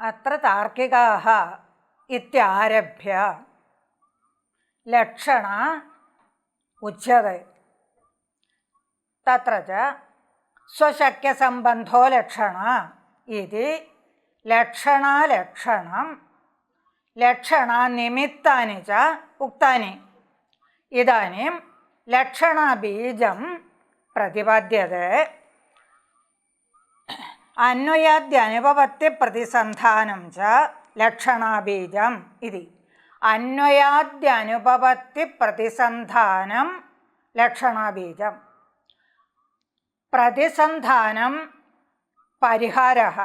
अत्र तार्किकाः इत्यारभ्य लक्षण उच्यते। तत्र च स्वशक्यसम्बन्धो लक्षण इति लक्षणालक्षणं लक्षणानिमित्तानि च उक्तानि। इदानीं लक्षणबीजं प्रतिपाद्यते। अन्वयाद्यनुपपत्तिप्रतिसन्धानं च लक्षणाबीजम् इति। अन्वयाद्यनुपपत्तिप्रतिसन्धानं लक्षणाबीजं। प्रतिसन्धानं परिहारः।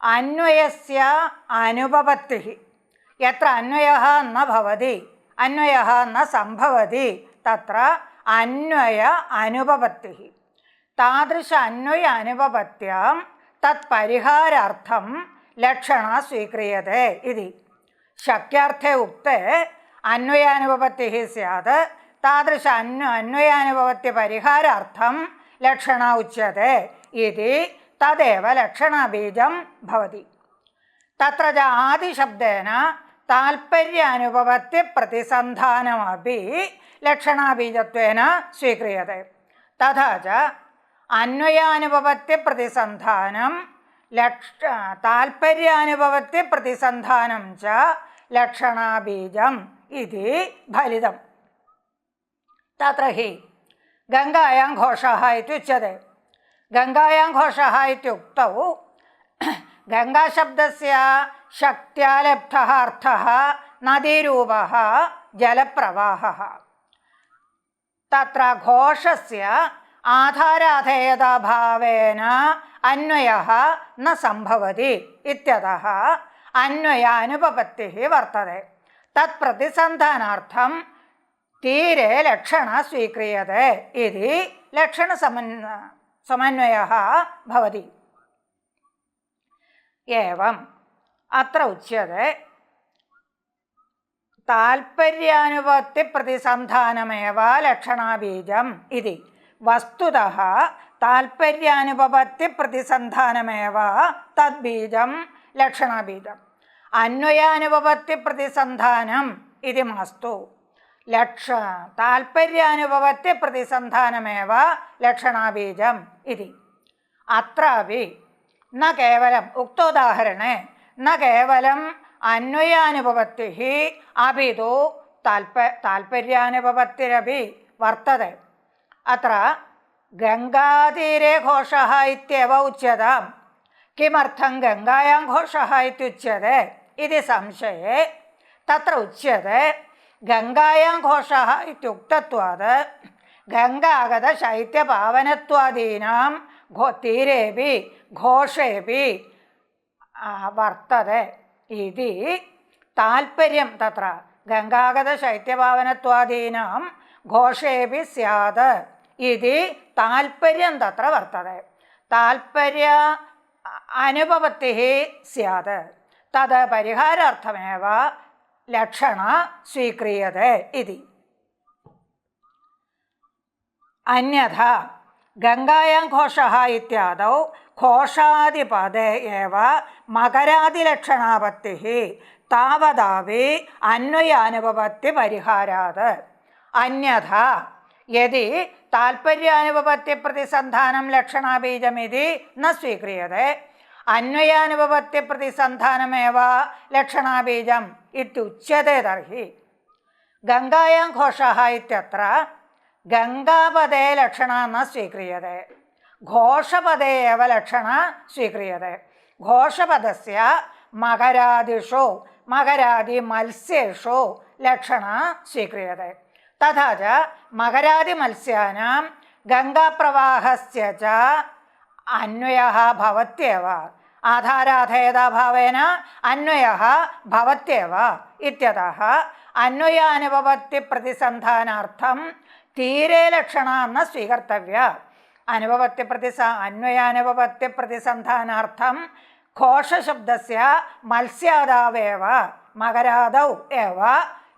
अन्वयस्य अनुपपत्तिः। यत्र अन्वयः न भवति, अन्वयः न सम्भवति, तत्र अन्वय अनुपपत्तिः। तादृश अन्वय अनुपपत्त्यां तत्परिहारार्थं लक्षण स्वीक्रियते इति। शक्यार्थे उक्ते अन्वयानुपपत्तिः स्यात्, तादृश अन्वयानुपपत्तिपरिहारार्थं लक्षण उच्यते इति। तदेव लक्षणबीजं भवति। तत्र च आदिशब्देन तात्पर्यानुपपत्तिप्रतिसन्धानमपि लक्षणाबीजत्वेन स्वीक्रियते। तथा च अन्वयानुपपत्तिप्रतिसन्धानं तात्पर्यानुपपत्तिप्रतिसन्धानं च लक्षणाबीजम् इति फलितम्। तत्र हि गङ्गायां घोषः इत्युच्यते। गङ्गायां घोषः इत्युक्तौ गङ्गाशब्दस्य शक्त्या लब्धः अर्थः नदीरूपः जलप्रवाहः। तत्र घोषस्य आधाराधेयताभावेन अन्वयः न सम्भवति इत्यतः अन्वयानुपपत्तिः वर्तते। तत्प्रतिसन्धानार्थं तीरे लक्षण स्वीक्रियते इति लक्षणसमन्वयः भवति। एवम् अत्र उच्यते तात्पर्यानुपपत्तिप्रतिसन्धानमेव लक्षणाबीजम् इति। वस्तुतः तात्पर्यानुपपत्तिप्रतिसन्धानमेव तद्बीजं लक्षणाबीजम्। अन्वयानुपपत्तिप्रतिसन्धानम् इति मास्तु, तात्पर्यानुपपत्तिप्रतिसन्धानमेव लक्षणाबीजम् इति। अत्रापि न केवलम् उक्तोदाहरणे न केवलम् अन्वयानुपपत्तिः अपि तु तात्पर्यानुपपत्तिरपि वर्तते। अत्र गङ्गातीरे घोषः इत्येव उच्यतां। किमर्थं गङ्गायां घोषः इत्युच्यते इति संशये तत्र उच्यते गङ्गायां घोषः इत्युक्तत्वात् गङ्गागतशैत्यपावनत्वादीनां तीरेपि घोषेपि वर्तते इति तात्पर्यं। तत्र गङ्गागतशैत्यपावनत्वादीनां घोषेपि स्यात् इति तात्पर्यं तत्र वर्तते। तात्पर्य अनुपपत्तिः स्यात्, तद् परिहारार्थमेव लक्षण स्वीक्रियते इति। अन्यथा गङ्गायां घोषः इत्यादौ घोषादिपदे एव मकरादिलक्षणापत्तिः तावदापि अन्वयानुपपत्तिपरिहारात्। अन्यथा यदि तात्पर्यानुपपत्तिप्रतिसन्धानं लक्षणाबीजमिति न स्वीक्रियते, अन्वयानुपपत्तिप्रतिसन्धानमेव लक्षणाबीजम् इत्युच्यते, तर्हि गङ्गायां घोषः इत्यत्र गङ्गापदे लक्षण न स्वीक्रियते, घोषपदे एव लक्षण स्वीक्रियते। घोषपदस्य मकरादिषु मकरादिमत्स्येषु लक्षण स्वीक्रियते। तथा च मकरादिमत्स्यानां गङ्गाप्रवाहस्य च अन्वयः भवत्येव। आधाराधेयताभावेन अन्वयः भवत्येव इत्यतः अन्वयानुपपत्तिप्रतिसन्धानार्थं तीरे लक्षण न स्वीकर्तव्या। अन्वयानुपपत्तिप्रतिसन्धानार्थं घोषशब्दस्य मत्स्यादावेव मकरादौ एव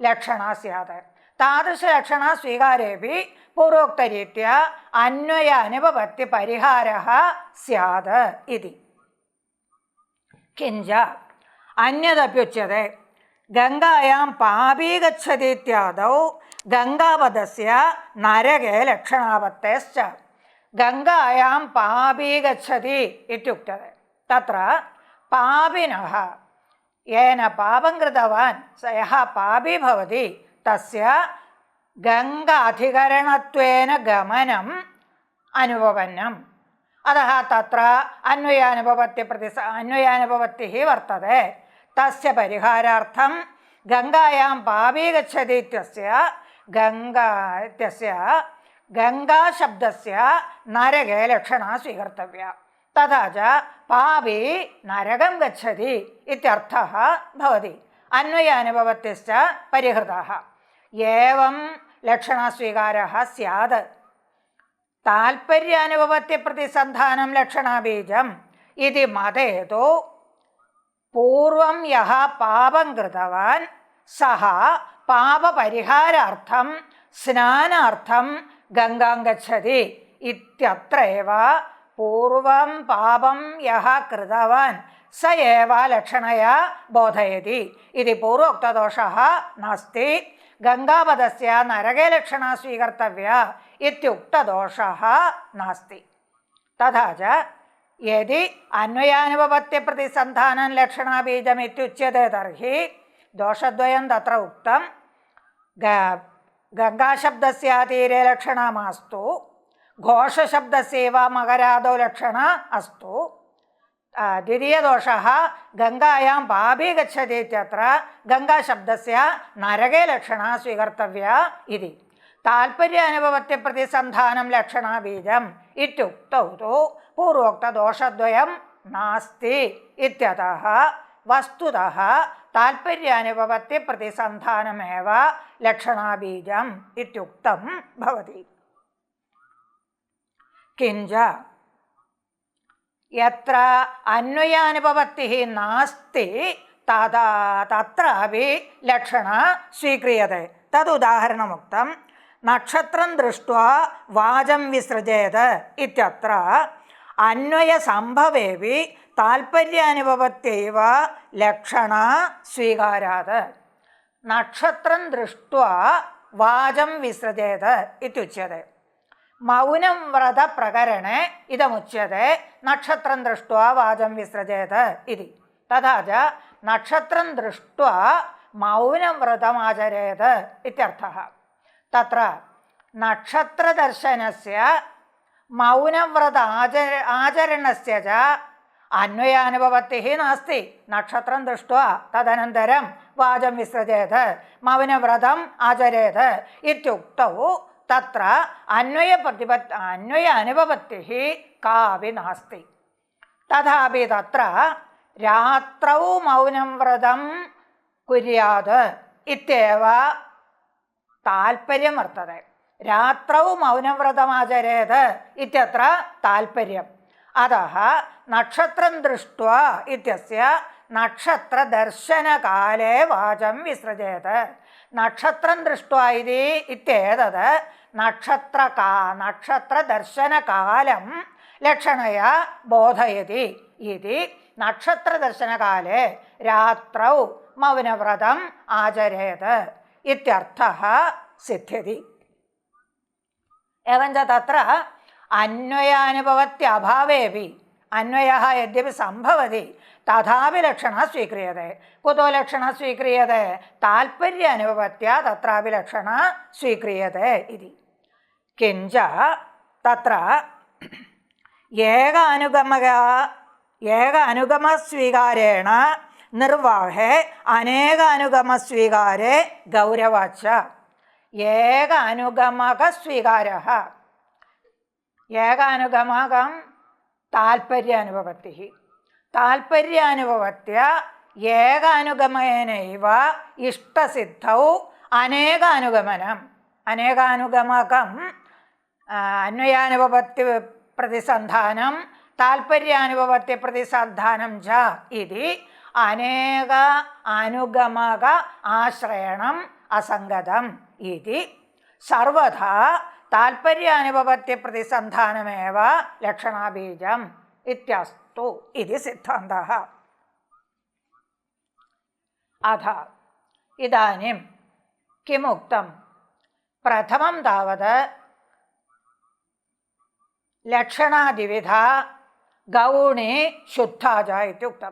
लक्षण स्यात्। तादृशलक्षण स्वीकारेपि पूर्वोक्तरीत्या अन्वयानुपपत्तिपरिहारः स्यात् इति। കിഞ്ച അന്യദപ്യുച്യത്തെ ഗംഗായാം പാപീ ഗച്ഛതി ഇത്യാദൗ ഗംഗാപദസ്യ നരകേ ലക്ഷണാപത്തേശ്ച ഗംഗായാം പാപീ ഗച്ഛതി ഇത്യുക്തത്തെ തത്ര പാപിനഃ യേന പാപം കൃതവാൻ സ യഃ പാപി ഭവതി തസ്യ ഗംഗാധികരണത്വേന ഗമനം അനുപപന്നം അതः തത്ര അന്വയാനുപപത്തിः വർത്തते തസ്യ പരിഹാരാർത്ഥം ഗംഗായാം പാപീ ഗച്ഛതി ഇത്യസ്യ ഗംഗാശബ്ദസ്യ നരകേ ലക്ഷണാ സ്വീകർത്തവ്യ തഥാ ച പാപി നരകം ഗച്ഛതി ഇത്യർത്ഥः ഭവതി അന്വയാനുപപത്തിശ്ച പരിഹൃതः ഏവം ലക്ഷണസ്വീകാരः സ്യാത് താൽപര്യാനുപപത്തിപ്രതിസന്ധാനം ലക്ഷണബീജം ഇതി മതേതു പൂർവം യഃ പാപം കൃതവാൻ സഹ പാപപരിഹാരാർത്ഥം സ്നാനാർത്ഥം ഗംഗാം ഗച്ഛതി ഇത്യത്രേവ പൂർവം പാപം യഃ കൃതവാൻ സ ഏവ ലക്ഷണയാ ബോധയതി ഇതി പൂർവോക്തദോഷः നാസ്തി ഗംഗാപദസ്യ നരകേ ലക്ഷണാ സ്വീകർത്തവ്യ ഇത്യുക്തദോഷः നാസ്തി തഥാ ച യദി അന്വയാനുപപത്തിപ്രതിസന്ധാനം ലക്ഷണബീജമിത്യുച്യത്തെ തർഹി ദോഷദ്വയം തത്ര ഉക്തം ഗംഗാശബ്ദസ്യ തീരെ ലക്ഷണമാസ്തു ഘോഷശബ്ദസ്യൈവ മകരാദോ ലക്ഷണ അസ്തു ദ്വിതീയദോഷः ഗംഗായാം പാപീ ഗച്ഛതി ഇത്യത്ര ഗംഗാശബ്ദസ്യ നരകേ ലക്ഷണാ സ്വീകർത്തവ്യ ഇതി താൽപര്യാനുപപത്തിപ്രതിസന്ധാനം ലക്ഷണബീജം ഇത്യുക്തൗ തു പൂർവോക്തദോഷദ്വയം നാസ്തി ഇത്യതഃ വസ്തുതഃ താൽപര്യാനുപപത്തിപ്രതിസന്ധാനമേവ ലക്ഷണബീജം ഇത്യുക്തം ഭവതി കിഞ്ച യത്ര അന്വയാനുപപത്തിഃ നാസ്തി തത്രാപി ലക്ഷണ സ്വീക്രിയത്തെ തദുദാഹരണമുക്തം നക്ഷത്രം ദൃഷ്ട്വാ വാചം വിസൃജേത് ഇത്യത്ര അന്വയസംഭവേപി താൽപര്യാനുപപത്യൈവ ലക്ഷണ സ്വീകാരാത് നക്ഷത്രം ദൃഷ്ട്വാ വാചം വിസൃജേത് ഇത്യുച്യത്തെ മൗനം വ്രത പ്രകരണേ ഇതമുച്യത്തെ നക്ഷത്രം ദൃഷ്ട്വാ വാചം വിസൃജേത് ഇതി തഥാ ച നക്ഷത്രം ദൃഷ്ട്വാ മൗനവ്രതമാചരേത് ഇത്യർത്ഥഃ തത്ര നക്ഷത്രദർശനസ്യ മൗനവ്രത ആചരണസ്യ ച അന്വയാനുപപത്തിഃ നാസ്തി നക്ഷത്രം ദൃഷ്ട്വാ തദനന്തരം വാചം വിസൃജേത് മൗനവ്രതം ആചരേത് ഇത്യുക്തൗ തത്ര അന്വയാനുപപത്തിഃ കാപി നാസ്തി തഥാപി തത്ര രാത്രൗ മൗനം വ്രതം കുര്യാത് ഇത്യേവ താൽപര്യം വർത്തതെ രാത്രൗ മൗനവ്രതമാചരേത് ഇത്യത്ര താൽപര്യം അതഃ നക്ഷത്രം ദൃഷ്ട്വാ ഇത്യസ്യ നക്ഷത്രദർശനകാലേ വാചം വിസൃജേത് നക്ഷത്രം ദൃഷ്ട്വാ ഇതി ഇത്യേതത് നക്ഷത്രദർശനകാലം ലക്ഷണയാ ബോധയതി ഇതി നക്ഷത്രദർശനകാലേ രാത്രൗ മൗനവ്രതം ആചരേത് ഇത്യർത്ഥഃ സിദ്ധ്യതി एवञ्च तत्र अन्वयानुपपत्यभावेपि अन्वयः यद्यपि सम्भवति तथापि लक्षणः स्वीक्रियते कुतो लक्षणः स्वीक्रियते तात्पर्यानुपपत्या तत्रापि लक्षणः स्वीक्रियते इति किञ्च तत्र एक अनुगमस्वीकारेण निर्वाहे अनेक अनुगमस्वीकारे गौरवाच्च ഏക അനുഗമക സ്വീകാരഃ ഏകാനുഗമകം താൽപര്യാനുപപത്തിഃ താൽപര്യാനുപപത്യ ഏകാനുഗമേനൈവ ഇഷ്ടസിദ്ധൗ അനേകാനുഗമനം അനേകാനുഗമകം അന്വയാനുപപത്തി പ്രതിസന്ധാനം താൽപര്യാനുപപത്തി പ്രതിസന്ധാനം ച ഇതി അനേക അനുഗമക ആശ്രയണം അസംഗതം ഇതി സർവഥാ താൽപര്യാനുപപത്തി പ്രതിസന്ധാനമേവ ലക്ഷണബീജം ഇത്യസ്തു ഇതി സിദ്ധാന്തഃ अथ इदानीं किमुक्तं? प्रथमं तावत् लक्षणादिविधा गौणी शुद्धा च इत्युक्तं।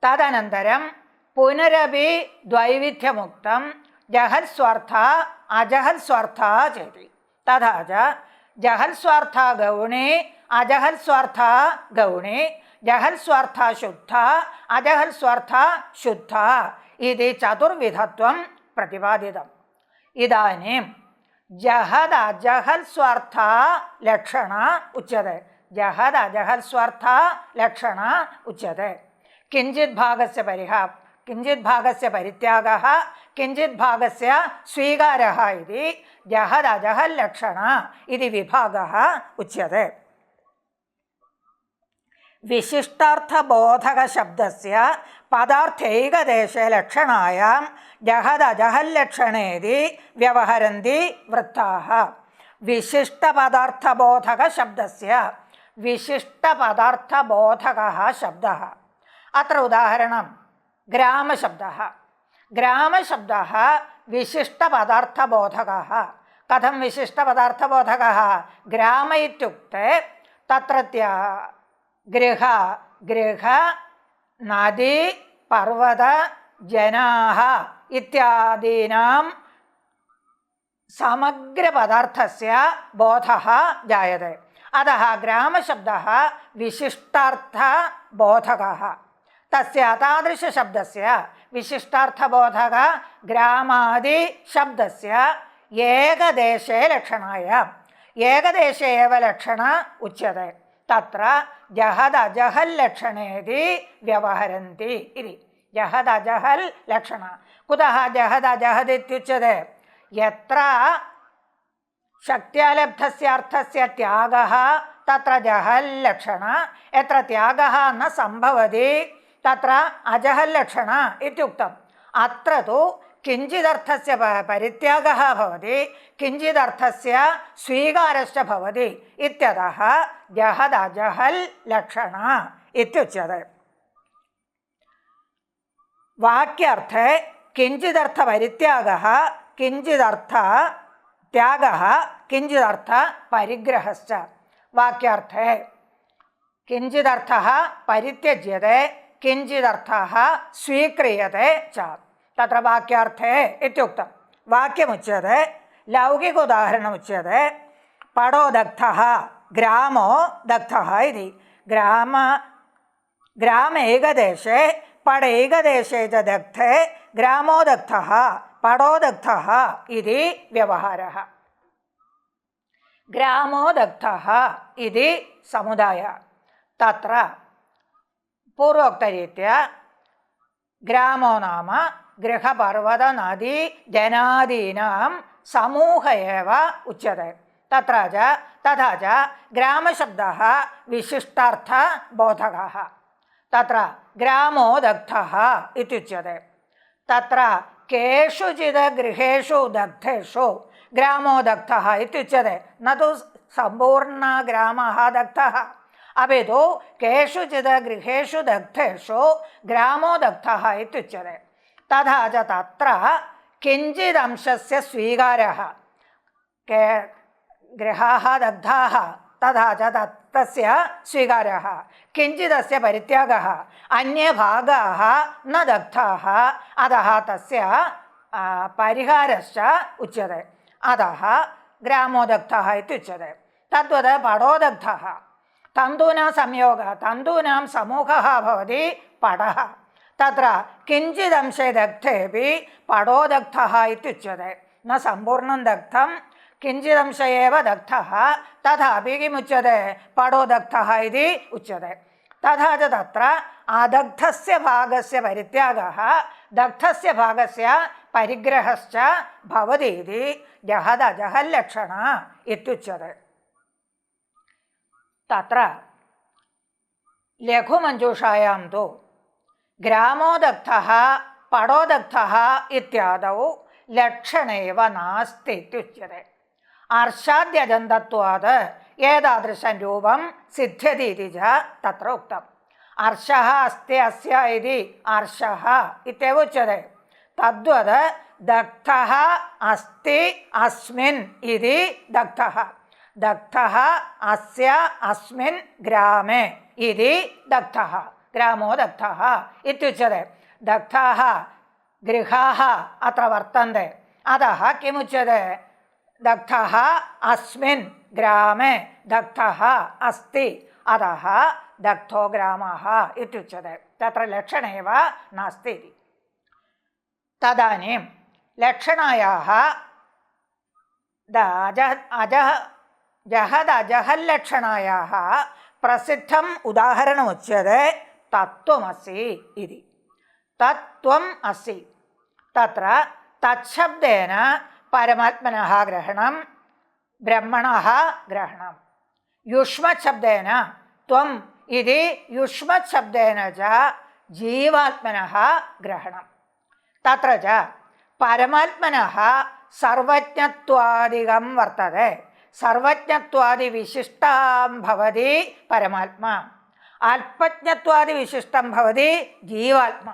तदनन्तरं पुनरपि द्वैविध्यमुक्तं जहत्स्वार्था अजहत्स्वार्था चेति। तथा च जहत्स्वार्था गौणी अजहत्स्वार्था गौणी, जहत्स्वार्था शुद्धा अजहत्स्वार्था शुद्धा इति चतुर्विधत्वं प्रतिपादितम्। इदानीं जहद अजहत्स्वार्था लक्षणा उच्यते। जहद अजहत्स्वार्था लक्षणा उच्यते। किञ्चित् भागस्य किञ्चित् भागस्य परित्यागः, किञ्चित् भागस्य स्वीकारः इति जहद अजहल् लक्षणा इति विभागः उच्यते। विशिष्टार्थबोधकशब्दस्य पदार्थैकदेशे लक्षणायां जहद अजहल् लक्षणेति व्यवहरन्ति वृत्ताः। विशिष्टपदार्थबोधकशब्दस्य विशिष्टपदार्थबोधकः शब्दः। अत्र उदाहरणं ग्रामशब्दः। ग्रामशब्दः विशिष्टपदार्थबोधकः। कथं विशिष्टपदार्थबोधकः? ग्राम इत्युक्ते तत्रत्य गृह नदी पर्वत जनाः इत्यादीनां समग्रपदार्थस्य बोधः जायते। अतः ग्रामशब्दः विशिष्टार्थबोधकः। तस्य तादृशशब्दस्य विशिष्टार्थबोधक ग्रामादिशब्दस्य एकदेशे लक्षणायाम् एकदेशे एव लक्षणा उच्यते। तत्र जहद अजहल् लक्षणेति व्यवहरन्ति इति। जहद अजहल् लक्षणा। कुतः जहद अजहद् इत्युच्यते? यत्र शक्त्या लब्धस्य अर्थस्य त्यागः तत्र जहल् लक्षणा, यत्र त्यागः न सम्भवति तत्र अजहल् लक्षणा इत्युक्तम्। अत्र तु किञ्चिदर्थस्य परित्यागः भवति, किञ्चिदर्थस्य स्वीकारश्च भवति इत्यतः जहद अजहल् लक्षणा इत्युच्यते। वाक्यार्थे किञ्चिदर्थपरित्यागः, किञ्चिदर्थत्यागः, किञ्चिदर्थपरिग्रहश्च। वाक्यार्थे किञ्चिदर्थः परित्यज्यते, किञ्चिदर्थः स्वीक्रियते च। तत्र वाक्यार्थे इत्युक्तं। वाक्यमुच्यते, लौकिक उदाहरणमुच्यते। पडो दग्धः ग्रामो दग्धः इति। ग्राम एकदेशे पड एकदेशे च दग्धे ग्रामो दग्धः पडो दग्धः इति व्यवहारः। ग्रामो दग्धः इति समुदायः। तत्र पूर्वोक्तरीत्या ग्रामो नाम गृहपर्वत नदी जनादीनां समूह एव उच्यते। तथा च ग्रामशब्दः विशिष्टार्थबोधकः। तत्र ग्रामो दग्धः इत्युच्यते। तत्र केषुचित् गृहेषु दग्धेषु ग्रामो दग्धः इत्युच्यते। न तु सम्पूर्णग्रामः दग्धः, अपि तु केषुचित् गृहेषु दग्धेषु ग्रामो दग्धः इत्युच्यते। तथा च तत्र किञ्चिदंशस्य स्वीकारः। गृहाः दग्धाः, तथा च तस्य स्वीकारः, किञ्चिदस्य परित्यागः। अन्ये भागाः न दग्धाः, अतः तस्य परिहारश्च उच्यते। अतः ग्रामो दग्धः इत्युच्यते। तद्वत् पडो दग्धः। तन्तूनां संयोगः, तन्तूनां समूहः भवति पडः। तत्र किञ्चिदंशे दग्धेपि पडो दग्धः इत्युच्यते। न सम्पूर्णं दग्धं, किञ्चिदंश एव दग्धः, तथापि किमुच्यते? पडो दग्धः इति उच्यते। तथा च तत्र अदग्धस्य भागस्य परित्यागः, दग्धस्य भागस्य परिग्रहश्च भवति इति जहद अजहल् लक्षणा इत्युच्यते। तत्र लघुमञ्जूषायां तु ग्रामो दग्धः पडो दग्धः इत्यादौ लक्षणेव नास्ति इत्युच्यते। अर्षाद्यजन्तत्वात् एतादृशं रूपं सिद्ध्यति इति च तत्र उक्तम्। अर्षः अस्ति अस्य इति अर्षः इत्येव उच्यते। तद्वत् दग्धः अस्ति अस्मिन् इति दग्धः, दग्धः अस्य अस्मिन् ग्रामे इति दग्धः, ग्रामो दग्धः इत्युच्यते। दग्धाः गृहाः अत्र वर्तन्ते, अतः किमुच्यते? दग्धः अस्मिन् ग्रामे दग्धः अस्ति, अतः दग्धो ग्रामः इत्युच्यते। तत्र लक्षणे एव नास्ति इति। तदानीं लक्षणायाः जहदजहल्लक्षणायाः प्रसिद्धम् उदाहरणमुच्यते तत्त्वमसि इति। तत्त्वम् असि, तत्र तच्छब्देन परमात्मनः ग्रहणं, ब्रह्मणः ग्रहणं। युष्मच्छब्देन त्वम् इति युष्मच्छब्देन च जीवात्मनः ग्रहणं। तत्र च परमात्मनः सर्वज्ञत्वादिकं वर्तते, सर्वज्ञत्वादिविशिष्टं भवति परमात्मा, अल्पज्ञत्वादिविशिष्टं भवति जीवात्मा।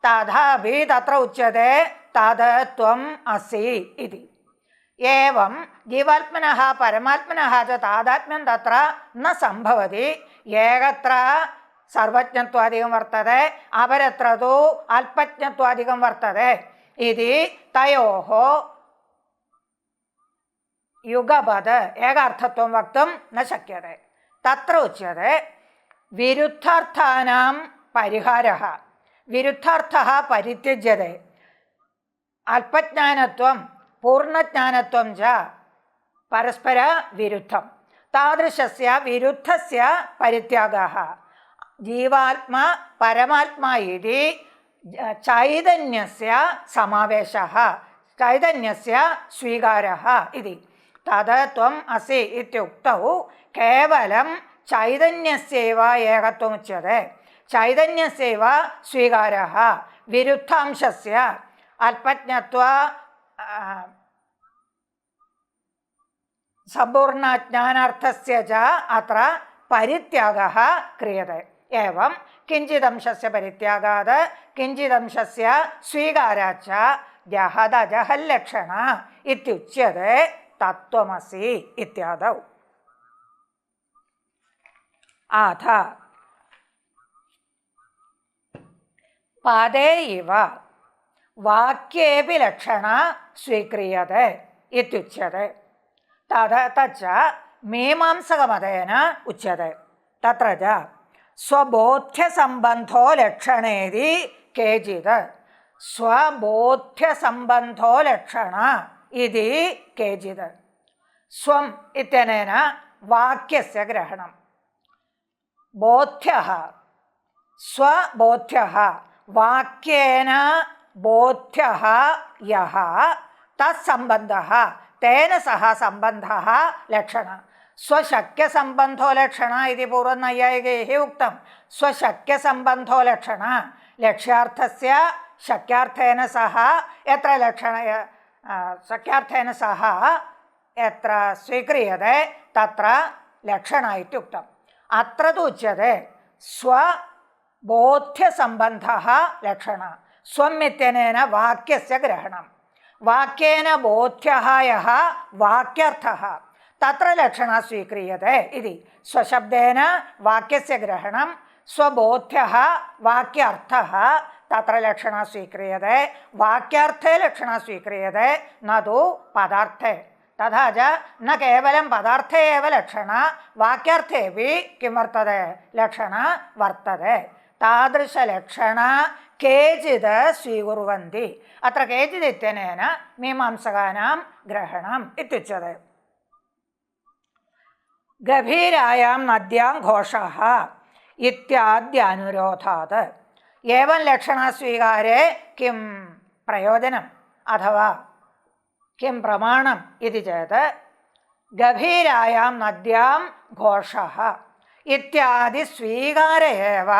तथापि तत्र उच्यते तद् त्वम् असि इति। एवं जीवात्मनः परमात्मनः च तादात्म्यं तत्र न सम्भवति। एकत्र सर्वज्ञत्वादिकं वर्तते, अपरत्र तु अल्पज्ञत्वादिकं वर्तते इति तयोः युगपद एकार्थत्वं वक्तुं न शक्यते। तत्र उच्यते विरुद्धार्थानां परिहारः, विरुद्धार्थः परित्यज्यते। अल्पज्ञानत्वं पूर्णज्ञानत्वं च परस्परविरुद्धं। तादृशस्य विरुद्धस्य परित्यागः जीवात्मा परमात्मा इति चैतन्यस्य समावेशः, चैतन्यस्य स्वीकारः इति। तद् त्वम् असि इत्युक्तौ केवलं चैतन्यस्यैव एकत्वमुच्यते, चैतन्यस्यैव स्वीकारः। विरुद्धांशस्य अल्पज्ञत्व सम्पूर्णज्ञानार्थस्य च अत्र परित्यागः क्रियते। एवं किञ्चिदंशस्य परित्यागात् किञ्चिदंशस्य स्वीकारात् च जहदजहल्लक्षण इत्युच्यते तत्त्वमसि इत्यादौ। अथ पदे इव वाक्येऽपि लक्षणा स्वीक्रियते इत्युच्यते। तच्च मीमांसकमतेन उच्यते। तत्र च स्वबोध्यसम्बन्धो लक्षणेति केचित्, स्वबोध्यसम्बन्धो लक्षण इति केचित्। स्वम् इत्यनेन वाक्यस्य ग्रहणं, बोध्यः स्वबोध्यः वाक्येन बोध्यः यः तत्सम्बन्धः तेन सह सम्बन्धः लक्षण। स्वशक्यसम्बन्धो लक्षण इति पूर्वनैयायिकैः उक्तं। स्वशक्यसम्बन्धो लक्षण लक्ष्यार्थस्य शक्यार्थेन सह यत्र लक्षण शक्यार्थेन सह यत्र स्वीक्रियते तत्र लक्षण इत्युक्तम्। अत्र तु उच्यते स्वबोध्यसम्बन्धः लक्षण। स्वम् इत्यनेन वाक्यस्य ग्रहणं, वाक्येन बोध्यः यः वाक्यर्थः तत्र लक्षणः स्वीक्रियते इति। स्वशब्देन वाक्यस्य ग्रहणं, स्वबोध्यः वाक्यार्थः तत्र लक्षणः स्वीक्रियते, वाक्यार्थे लक्षणः स्वीक्रियते न तु पदार्थे। तथा च न केवलं पदार्थे एव लक्षण, वाक्यार्थेपि किं वर्तते? लक्षण वर्तते। तादृशलक्षण केचित् स्वीकुर्वन्ति। अत्र केचित् इत्यनेन मीमांसकानां ग्रहणम् इत्युच्यते। गभीरायां नद्यां घोषः इत्याद्यनुरोधात्। एवं लक्षणस्वीकारे किं प्रयोजनम् अथवा किं प्रमाणम् इति चेत् गभीरायां नद्यां घोषः इत्यादि स्वीकारे एव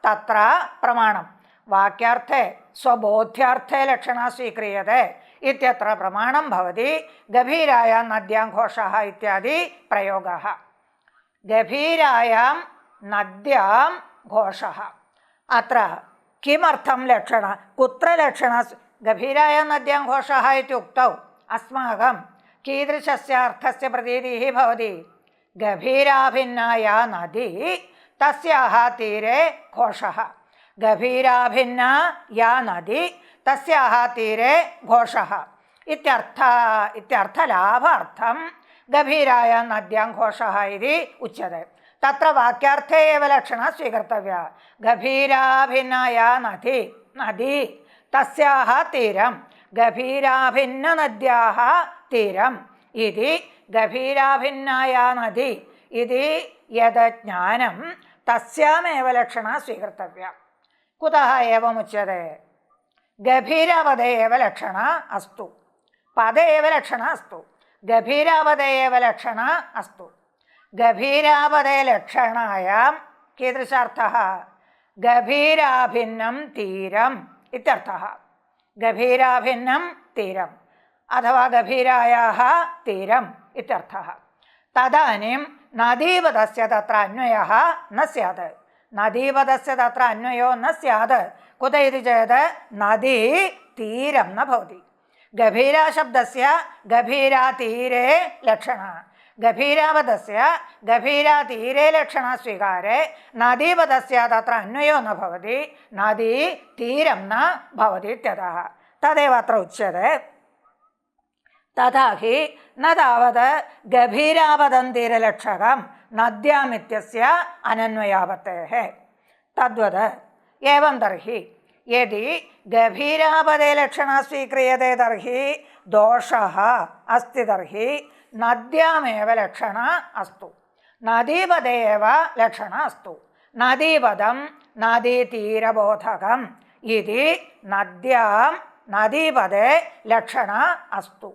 तत्र प्रमाणं। वाक्यार्थे स्वबोध्यार्थे लक्षणः स्वीक्रियते इत्यत्र प्रमाणं भवति गभीरायां नद्यां घोषः इत्यादि प्रयोगः। गभीरायां नद्यां घोषः। अत्र किमर्थं लक्षण कुत्र लक्षण गभीरायां नद्यां घोषः इत्युक्तौ अस्माकं कीदृशस्य अर्थस्य प्रतीतिः भवति? गभीरा या नदी तस्याः तीरे घोषः, गभीरा या नदी तस्याः तीरे घोषः इत्यर्थलाभार्थं गभीरायां नद्यां घोषः इति उच्यते। तत्र वाक्यार्थे एव लक्षणा स्वीकर्तव्या। गभीरा या नदी तस्याः तीरं, गभीराभिन्ननद्याः तीरम् इति गभीराभिन्नाया नदी इति यद् ज्ञानं तस्यामेव लक्षणा स्वीकर्तव्या। कुतः एवमुच्यते? गभीरापदे एव लक्षणा अस्तु, पदे एव लक्षणा अस्तु, गभीरापदे एव लक्षणा अस्तु। गभीरापदे लक्षणायां कीदृशार्थः? गभीराभिन्नं तीरम् इत्यर्थः। गभीराभिन्नं तीरम् अथवा गभीरायाः तीरम् इत्यर्थः। तदानीं नदीपदस्य तत्र अन्वयः न स्यात्, नदीपदस्य तत्र अन्वयो न स्यात्। कुत इति चेत् नदी तीरं न भवति। गभीरा शब्दस्य गभीरातीरे लक्षणा, गभीरापदस्य गभीरातीरे लक्षणा स्वीकारे नदीपदस्य तत्र अन्वयो न भवति, नदी तीरं न भवति इत्यतः तदेव अत्र उच्यते। तथा हि न तावत् गभीरापदं तीरलक्षकं नद्यामित्यस्य अनन्वयापत्तेः तद्वत् एवं तर्हि यदि गभीरापदे लक्षणा स्वीक्रियते तर्हि दोषः अस्ति। तर्हि नद्यामेव लक्षणा अस्तु, नदीपदे एव लक्षणा अस्तु। नदीपदं नदीतीरबोधकम् इति नद्यां नदीपदे लक्षणा अस्तु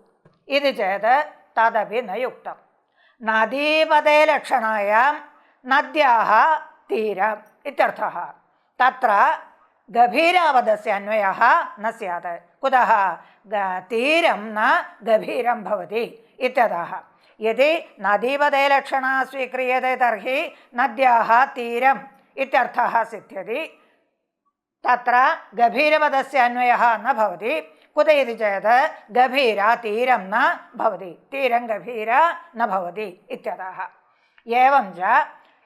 इति चेत् तदपि न युक्तं। नदीपदे लक्षणायां नद्याः तीरम् इत्यर्थः। तत्र गभीरापदस्य अन्वयः न स्यात्। कुतः? तीरं न गभीरं भवति इत्यतः। यदि नदीपदे लक्षणा स्वीक्रियते तर्हि नद्याः तीरम् इत्यर्थः सिद्ध्यति। तत्र गभीरपदस्य अन्वयः न भवति। कुत इति चेत् गभीरा तीरं न भवति, तीरं गभीरा न भवति इत्यतः। एवं च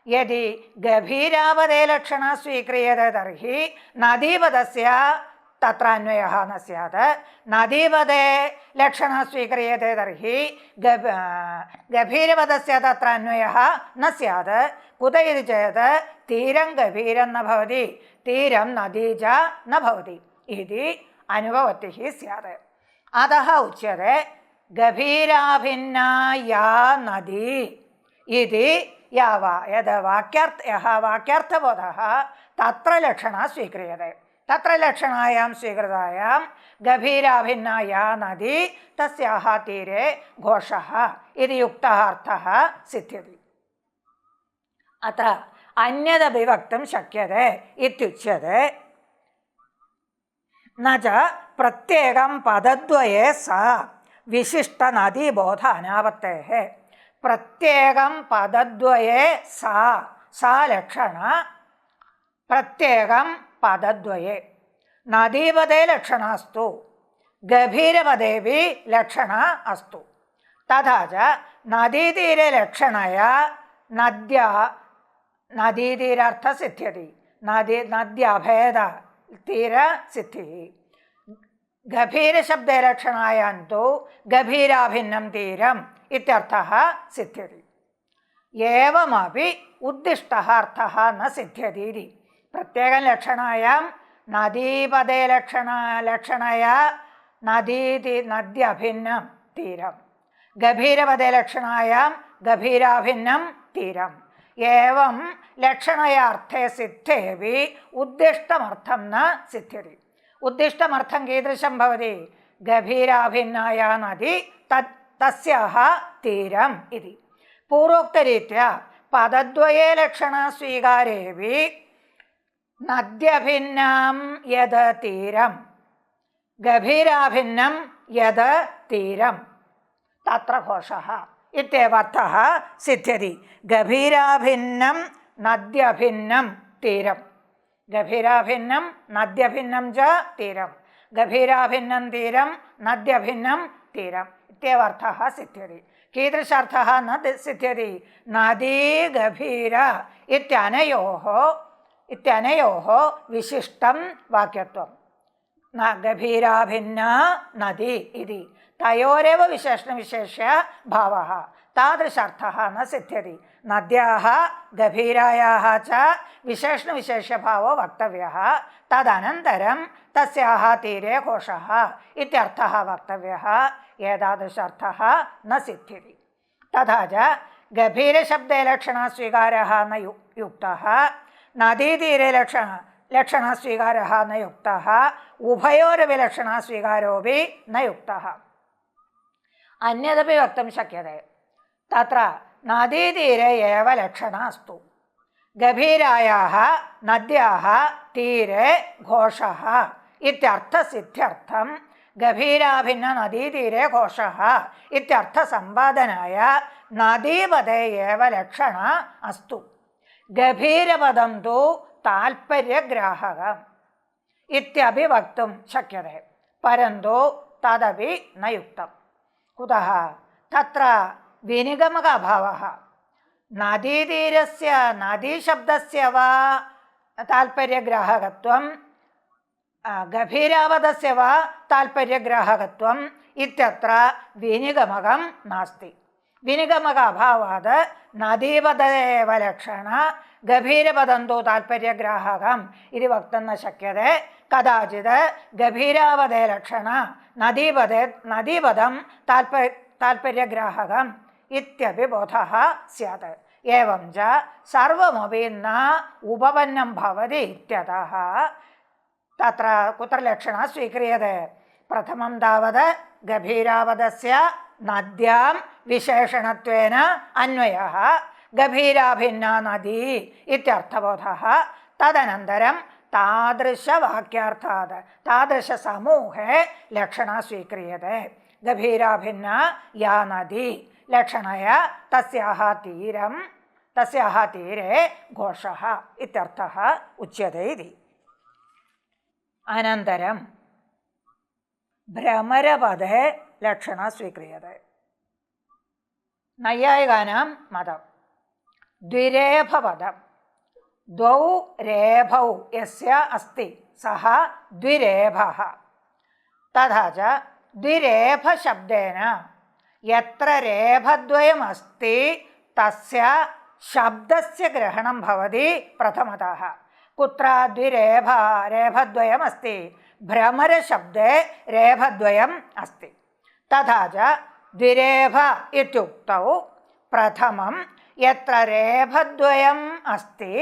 यदि गभीरापदे लक्षणा स्वीक्रियते तर्हि नदीपदस्य तत्र अन्वयः न स्यात्। नदीपदे लक्षणा स्वीक्रियते तर्हि गभीरपदस्य तत्र अन्वयः न स्यात्। कुत इति चेत् तीरं गभीरं न भवति, तीरं नदी च न भवति इति अनुपपत्तिः स्यात्। अतः उच्यते गभीराभिन्ना या नदी इति यद् वाक्यार्थबोधः तत्र लक्षणा स्वीक्रियते। तत्र लक्षणायां स्वीकृतायां गभीराभिन्ना या नदी तस्याः तीरे घोषः इति युक्तः अर्थः सिद्ध्यति। अत्र अन्यदपि वक्तुं शक्यते इत्युच्यते। न च प्रत्येकं पदद्वये सा विशिष्टनदीबोध अनापत्तेः। प्रत्येकं पदद्वये सा लक्षणा प्रत्येकं पदद्वये। नदीपदे लक्षणा अस्तु, गभीरपदेपि लक्षणा अस्तु। तथा च नदीतीरे लक्षणया नद्या नदीतीरार्थः सिद्ध्यति, नद्याभेद तीरसिद्धिः। गभीरशब्दे लक्षणायां तु गभीराभिन्नं तीरम् इत्यर्थः सिद्ध्यति। एवमपि उद्दिष्टः अर्थः न सिद्ध्यति इति। प्रत्येकलक्षणायां नदीपदे लक्षणया नद्याभिन्नं तीरं, गभीरपदे लक्षणायां गभीराभिन्नं तीरम्। एवं लक्षणयार्थे सिद्धेऽपि उद्दिष्टमर्थं न सिद्ध्यति। उद्दिष्टमर्थं कीदृशं भवति? गभीराभिन्ना या नदी तस्याः तीरम् इति। पूर्वोक्तरीत्या पदद्वये लक्षणा स्वीकारेऽपि नद्यभिन्नं यद् तीरं, गभीराभिन्नं यद् तीरं तत्र घोषः इत्येव अर्थः सिद्ध्यति। गभीराभिन्नं नद्यभिन्नं തീരം. ഗഭീരാഭിന്നം നദ്യഭിന്നം ച തീരം. ഗഭീരാഭിന്നം തീരം നദ്യഭിന്നം തീരം ഇത്യവർത്ഥः സിദ്ധ്യതി. कीदृशार्थः न सिद्ध्यति? नदी गभीर इत्यनयोः विशिष्टं वाक्यत्वं. न गभीराभिन्ना नदी इति तयोरेव विशेषणविशेष्य भावः. तादृशार्थः न सिद्ध्यति. नद्याः गभीरायाः च विशेषणविशेष्यभावो वक्तव्यः. तदनन्तरं तस्याः तीरे घोषः इत्यर्थः वक्तव्यः. एतादृशार्थः न सिद्ध्यति. तथा च गभीरशब्दे लक्षणस्वीकारः न युक्तः. नदीतीरे लक्षणस्वीकारः न युक्तः. उभयोरपि लक्षणस्वीकारोऽपि न युक्तः. अन्यदपि वक्तुं शक्यते. तत्र नदीतीरे एव लक्षणम् अस्तु. गभीरायाः नद्याः तीरे घोषः इत्यर्थसिद्ध्यर्थं गभीराभिन्न नदीतीरे घोषः इत्यर्थसम्पादनाय नदीपदे एव लक्षणम् अस्तु. गभीरपदं तु तात्पर्यग्राहकम् इत्यपि वक्तुं शक्यते. परन्तु तदपि न युक्तम्. कुतः? तत्र विनिगमक अभावः. नदीतीरस्य नदीशब्दस्य वा तात्पर्यग्राहकत्वं गभीरापदस्य वा तात्पर्यग्राहकत्वम् इत्यत्र विनिगमकं नास्ति. विनिगमक अभावात् नदीपदे एव लक्षण गभीरपदं तु तात्पर्यग्राहकम् इति वक्तुं न शक्यते. कदाचित् गभीरापदे लक्षण नदीपदं तात्पर्यग्राहकम् इत्यपि बोधः स्यात्. एवं च सर्वमपि न उपपन्नं भवति इत्यतः तत्र कुत्र लक्षणं स्वीक्रियते? प्रथमं तावत् गभीरापदस्य नद्यां विशेषणत्वेन अन्वयः गभीराभिन्ना नदी इत्यर्थबोधः. तदनन्तरं तादृशवाक्यार्थात् तादृशसमूहे लक्षणं स्वीक्रियते. गभीराभिन्ना या नदी लक्षणया तस्याः तीरे घोषः इत्यर्थः उच्यते इति. अनन्तरं भ्रमरपदे लक्षणं स्वीक्रियते. नैयायिकानां मतं द्विरेफपदं द्वौ रेफौ यस्य अस्ति सः द्विरेफः. तथा च द्विरेफशब्देन यत्र रेफद्वयमस्ति तस्य शब्दस्य ग्रहणं भवति प्रथमतः. कुत्र रेफद्वयमस्ति? भ्रमरशब्दे रेफद्वयम् अस्ति. तथा च द्विरेफ इत्युक्तौ प्रथमं यत्र रेफद्वयम् अस्ति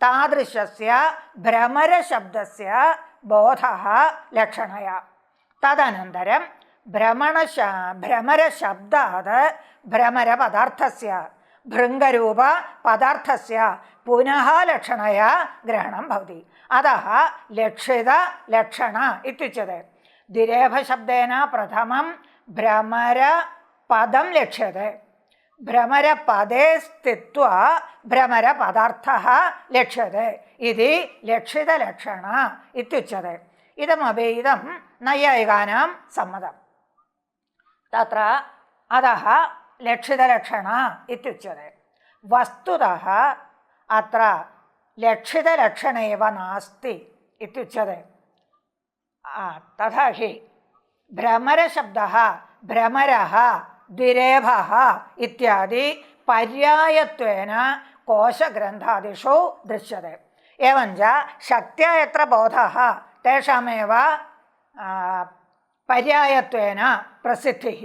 तादृशस्य भ्रमरशब्दस्य बोधः लक्षणया. तदनन्तरं भ्रमरशब्दात् भ्रमरपदार्थस्य भृङ्गरूपपदार्थस्य पुनः लक्षणया ग्रहणं भवति. अतः लक्षितलक्षण इत्युच्यते. द्विरेफशब्देन प्रथमं भ्रमरपदं लक्ष्यते. भ्रमरपदे स्थित्वा भ्रमरपदार्थः लक्ष्यते इति लक्षितलक्षण इत्युच्यते. इदं नैयायिकानां सम्मतं. तत्र अतः लक्षितलक्षण इत्युच्यते. वस्तुतः अत्र लक्षितलक्षण एव नास्ति इत्युच्यते. तथा हि भ्रमरशब्दः भ्रमरः द्विरेफः इत्यादि पर्यायत्वेन कोशग्रन्थादिषु दृश्यते. एवञ्च शक्त्या यत्र बोधः तेषामेव पर्यायत्वेन प्रसिद्धिः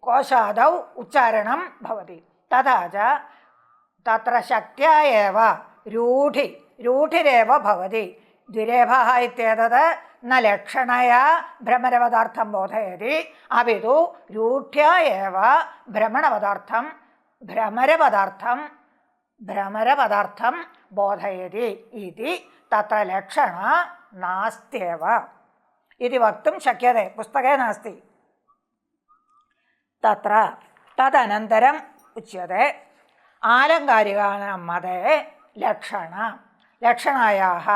कोशादौ उच्चारणं भवति. तथा च तत्र शक्त्या एव रूढिरेव भवति. द्विरेफः इत्येतत् न लक्षणया भ्रमरपदार्थं बोधयति अपि तु रूढ्या एव भ्रमरपदार्थं बोधयति इति तत्र लक्षणं नास्त्येव इति वक्तुं शक्यते. पुस्तके नास्ति. तत्र तदनन्तरम् उच्यते आलङ्कारिकाणां मते ലക്ഷണായാः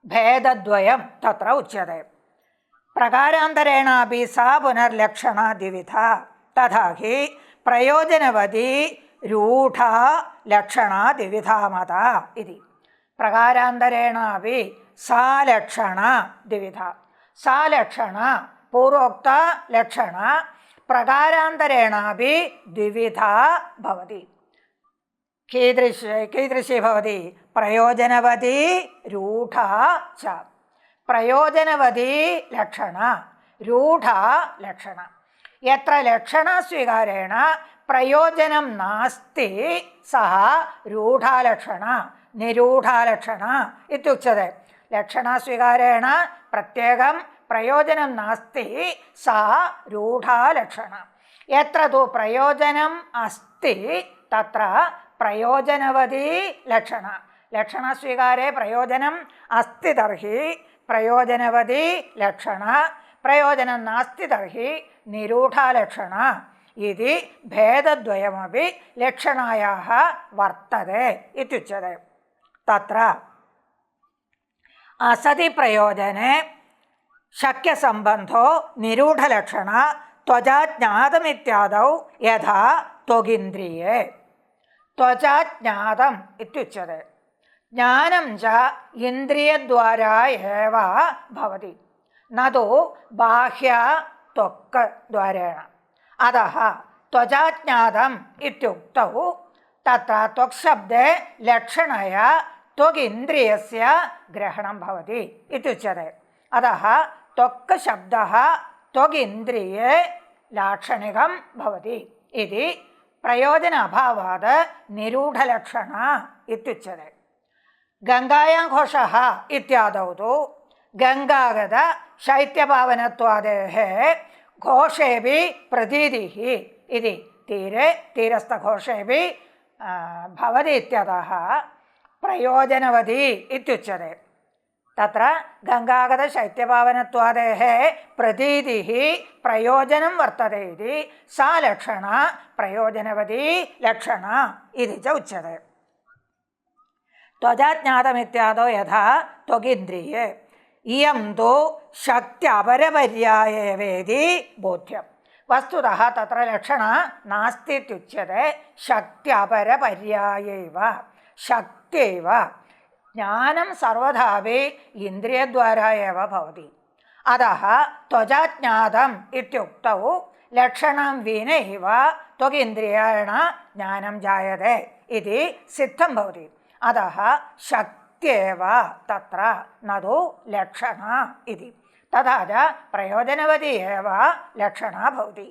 ഭേദദ്വയം തത്ര ഉച്യത്തെ. പ്രകാരാന്തരേണാപി സാ പുനർലക്ഷണാ ദ്വിവിധാ തഥാ ഹി പ്രയോജനവതി രൂഢാ ലക്ഷണാ ദ്വിവിധാ മതാ ഇതി. പ്രകാരാന്തരേണാപി സാ ലക്ഷണ ദ്വിവിധാ. സാ ലക്ഷണ പൂർവോക്ത ലക്ഷണ പ്രകാരാന്തരേണാപി ദ്വിവിധാ ഭവതി. कीदृशी भवति? प्रयोजनवती रूढा च. प्रयोजनवती लक्षणा रूढा लक्षणा. यत्र लक्षणस्वीकारेण प्रयोजनं नास्ति सः रूढालक्षणा निरूढालक्षणा इत्युच्यते. लक्षणस्वीकारेण प्रत्येकं प्रयोजनं नास्ति सा रूढालक्षणा. यत्र तु प्रयोजनम् अस्ति तत्र प्रयोजनवती लक्षण. लक्षणस्वीकारे प्रयोजनम् अस्ति तर्हि प्रयोजनवती लक्षण, प्रयोजनं नास्ति तर्हि निरूढा लक्षण इति भेदद्वयमपि लक्षणायाः वर्तते इत्युच्यते. तत्र असति प्रयोजने शक्यसम्बन्धो निरूढलक्षण त्वचा ज्ञातमित्यादौ यथा त्वगिन्द्रिये. त्वचा ज्ञातम् इत्युच्यते. ज्ञानं च इन्द्रियद्वारा एव भवति, न तु बाह्य त्वक् द्वारेण. अतः त्वचा ज्ञातम् इत्युक्तौ तत्र त्वक्शब्दे लक्षणया त्वगिन्द्रियस्य ग्रहणं भवति इत्युच्यते. अतः त्वक् शब्दः त्वगिन्द्रिये लाक्षणिकं भवति इति प्रयोजन अभावात् निरूढलक्षणा इत्युच्यते. गङ्गायां घोषः इत्यादौ तु गङ्गागत शैत्यपावनत्वादेः घोषेऽपि प्रतीतिः इति तीरस्थघोषेऽपि भवति इत्यतः प्रयोजनवती इत्युच्यते. तत्र गङ्गागत शैत्यपावनत्वादेः प्रतीतिः प्रयोजनं वर्तते इति सा लक्षणा प्रयोजनवती लक्षणा इति च उच्यते. त्वचा ज्ञातमित्यादौ यथा त्वगिन्द्रिये. इयं तु शक्त्यपरपर्याये वेति बोध्यम्. वस्तुतः तत्र लक्षणा नास्ति इत्युच्यते. शक्त्यपरपर्यायैव शक्त्यैव. ज्ञानं सर्वदापि इन्द्रियद्वारा एव भवति. अतः त्वचा ज्ञातम् इत्युक्तौ लक्षणं विनैव त्वगिन्द्रियेण ज्ञानं जायते इति सिद्धं भवति. अतः शक्त्येव तत्र न तु लक्षणा इति. तथा च प्रयोजनवती एव लक्षणा भवति.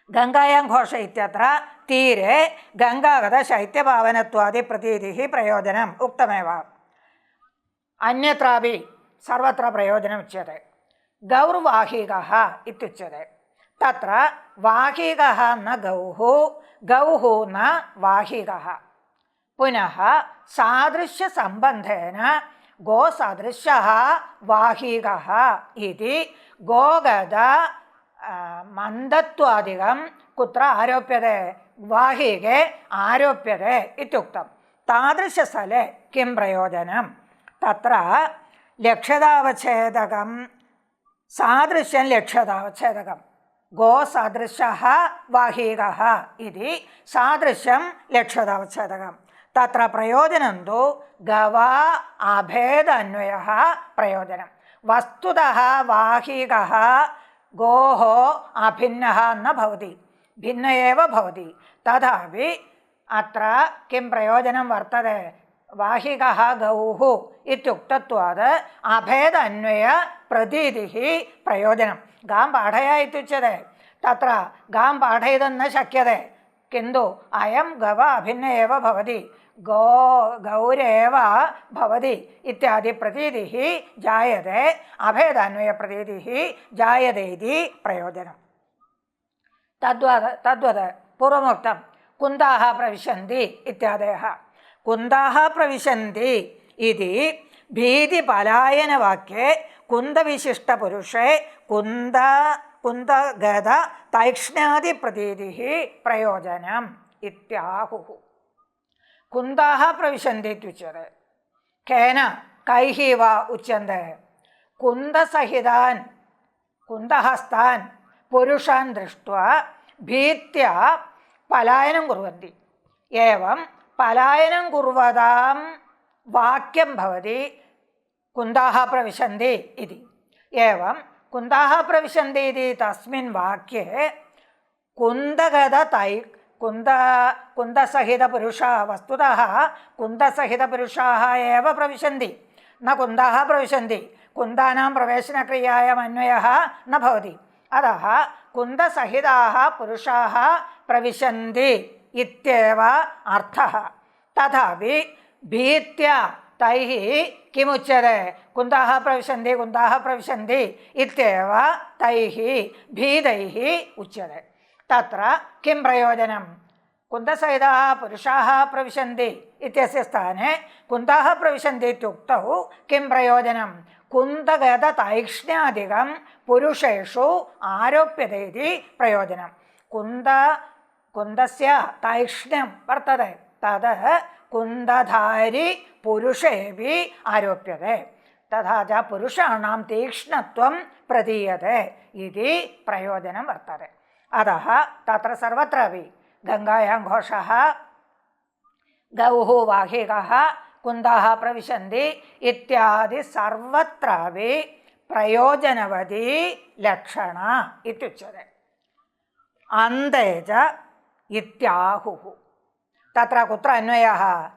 गङ्गायां घोष इत्यत्र तीरे गङ्गागत शैत्यपावनत्वादि प्रतीतिः प्रयोजनम् उक्तमेव. अन्यत्रापि सर्वत्र प्रयोजनम् उच्यते. गौर्वाहिकः इत्युच्यते. तत्र वाहिकः न गौः, गौः न वाहिकः. पुनः सादृश्यसम्बन्धेन गोसदृशः वाहिकः इति गोगद मन्दत्वादिकं कुत्र आरोप्यते? वाहिके आरोप्यते इत्युक्तं. तादृशस्थले किं प्रयोजनं? तत्र लक्ष्यतावच्छेदकं सादृश्यं लक्ष्यतावच्छेदकं. गोसदृशः वाहिकः इति सादृश्यं लक्ष्यतावच्छेदकं. तत्र प्रयोजनं तु गवा अभेदान्वयः प्रयोजनं. वस्तुतः वाहिकः गोः अभिन्नः न भवति, भिन्न एव भवति. तथापि अत्र किं प्रयोजनं वर्तते? वाहिकः गौः इत्युक्तत्वात् अभेद अन्वय प्रतीतिः प्रयोजनं. गां पाठय इत्युच्यते. तत्र गां पाठयितुं न शक्यते, किन्तु अयं गव अभिन्न एव भवति, गौरेव भवति इत्यादि प्रतीतिः जायते, अभेदान्वयप्रतीतिः जायते इति प्रयोजनं. तद्वत् पूर्वमुक्तं कुन्दाः प्रविशन्ति इत्यादयः. कुन्दाः प्रविशन्ति इति भीतिपलायनवाक्ये कुन्दविशिष्टपुरुषे कुन्दगत तैक्ष्ण्यादिप्रतीतिः प्रयोजनम् इत्याहुः. कुन्दाः प्रविशन्ति इत्युच्यते। केन कैः वा उच्यन्ते? कुन्दसहितान् कुन्दहस्तान् पुरुषान् दृष्ट्वा भीत्या पलायनं कुर्वन्ति। एवं पलायनं कुर्वतां वाक्यं भवति कुन्दाः प्रविशन्ति इति। एवं कुन्दाः प्रविशन्ति इति तस्मिन् वाक्ये कुन्दसहितपुरुषाः वस्तुतः कुन्दसहितपुरुषाः एव प्रविशन्ति, न कुन्दाः प्रविशन्ति। कुन्दानां प्रवेशनक्रियायाम् अन्वयः न भवति। अतः कुन्दसहिताः पुरुषाः प्रविशन्ति इत्येव अर्थः। तथापि भीत्या तैः किमुच्यते? कुन्दाः प्रविशन्ति इत्येव तैः भीतैः उच्यते। तत्र किं प्रयोजनं? कुन्दसहिताः पुरुषाः प्रविशन्ति इत्यस्य स्थाने कुन्दाः प्रविशन्ति इत्युक्तौ किं प्रयोजनं? कुन्दगततैक्ष्ण्यादिकं पुरुषेषु आरोप्यते इति प्रयोजनं। कुन्दस्य तैक्ष्ण्यं वर्तते, तद् कुन्दधारी पुरुषेऽपि आरोप्यते। तथा च पुरुषाणां तीक्ष्णत्वं प्रतीयते इति प्रयोजनं वर्तते। अतः तत्र सर्वत्रापि गङ्गायां घोषः, गौः वाहिकः, कुन्दाः प्रविशन्ति इत्यादि सर्वत्रापि प्रयोजनवती लक्षणा इत्युच्यते। अन्ते च इत्याहुः। तत्र कुत्र अन्वयः?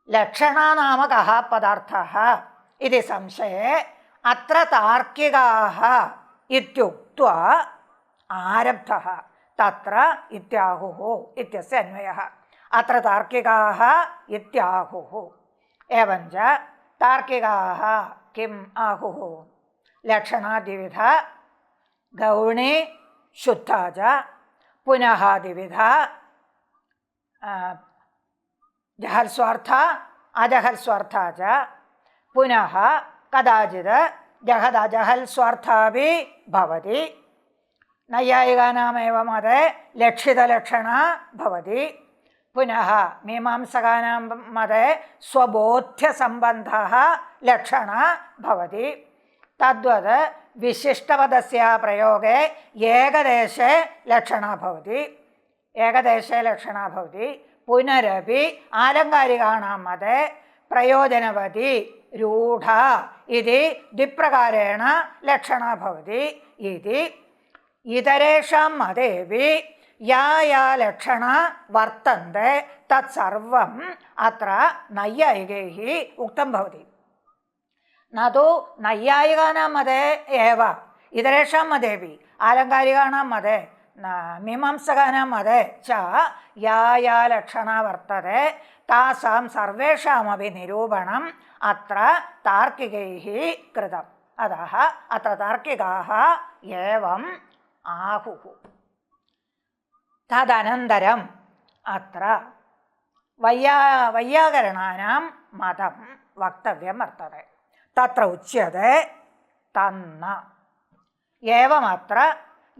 लक्षणा नाम कः पदार्थः इति संशये अत्र तार्किकाः इत्युक्त्वा आरब्धः। तत्र इत्याहुः इत्यस्य अन्वयः। अत्र तार्किकाः इत्याहुः। एवञ्च तार्किकाः किम् आहुः? लक्षणा द्विविधा, गौणी शुद्धा च, पुनः द्विविधा, जहल्स्वार्था अजहल्स्वार्था च, पुनः कदाचित् जहदजहल्स्वार्थापि भवति। नैयायिकानामेव मते लक्षितलक्षणा भवति। पुनः मीमांसकानां मते स्वबोध्यसम्बन्धः लक्षणा भवति। तद्वत् विशिष्टपदस्य प्रयोगे एकदेशे लक्षणा भवति। पुनरपि आलङ्कारिकाणां मते प्रयोजनवती रूढा इति द्विप्रकारेण लक्षणा भवति इति। इतरेषां मतेऽपि या लक्षणा वर्तन्ते तत्सर्वम् अत्र नैयायिकैः उक्तं भवति। न तु नैयायिकानां मते एव, इतरेषां मतेऽपि, आलङ्कारिकाणां मते, मीमांसकानां मते च या लक्षणा वर्तते तासां सर्वेषामपि निरूपणम् अत्र तार्किकैः कृतम्। अतः अत्र तार्किकाः एवम् आहुः। तदनन्तरम् अत्र वैयाकरणानां मतं वक्तव्यं वर्तते। तत्र उच्यते तन्न। एवमत्र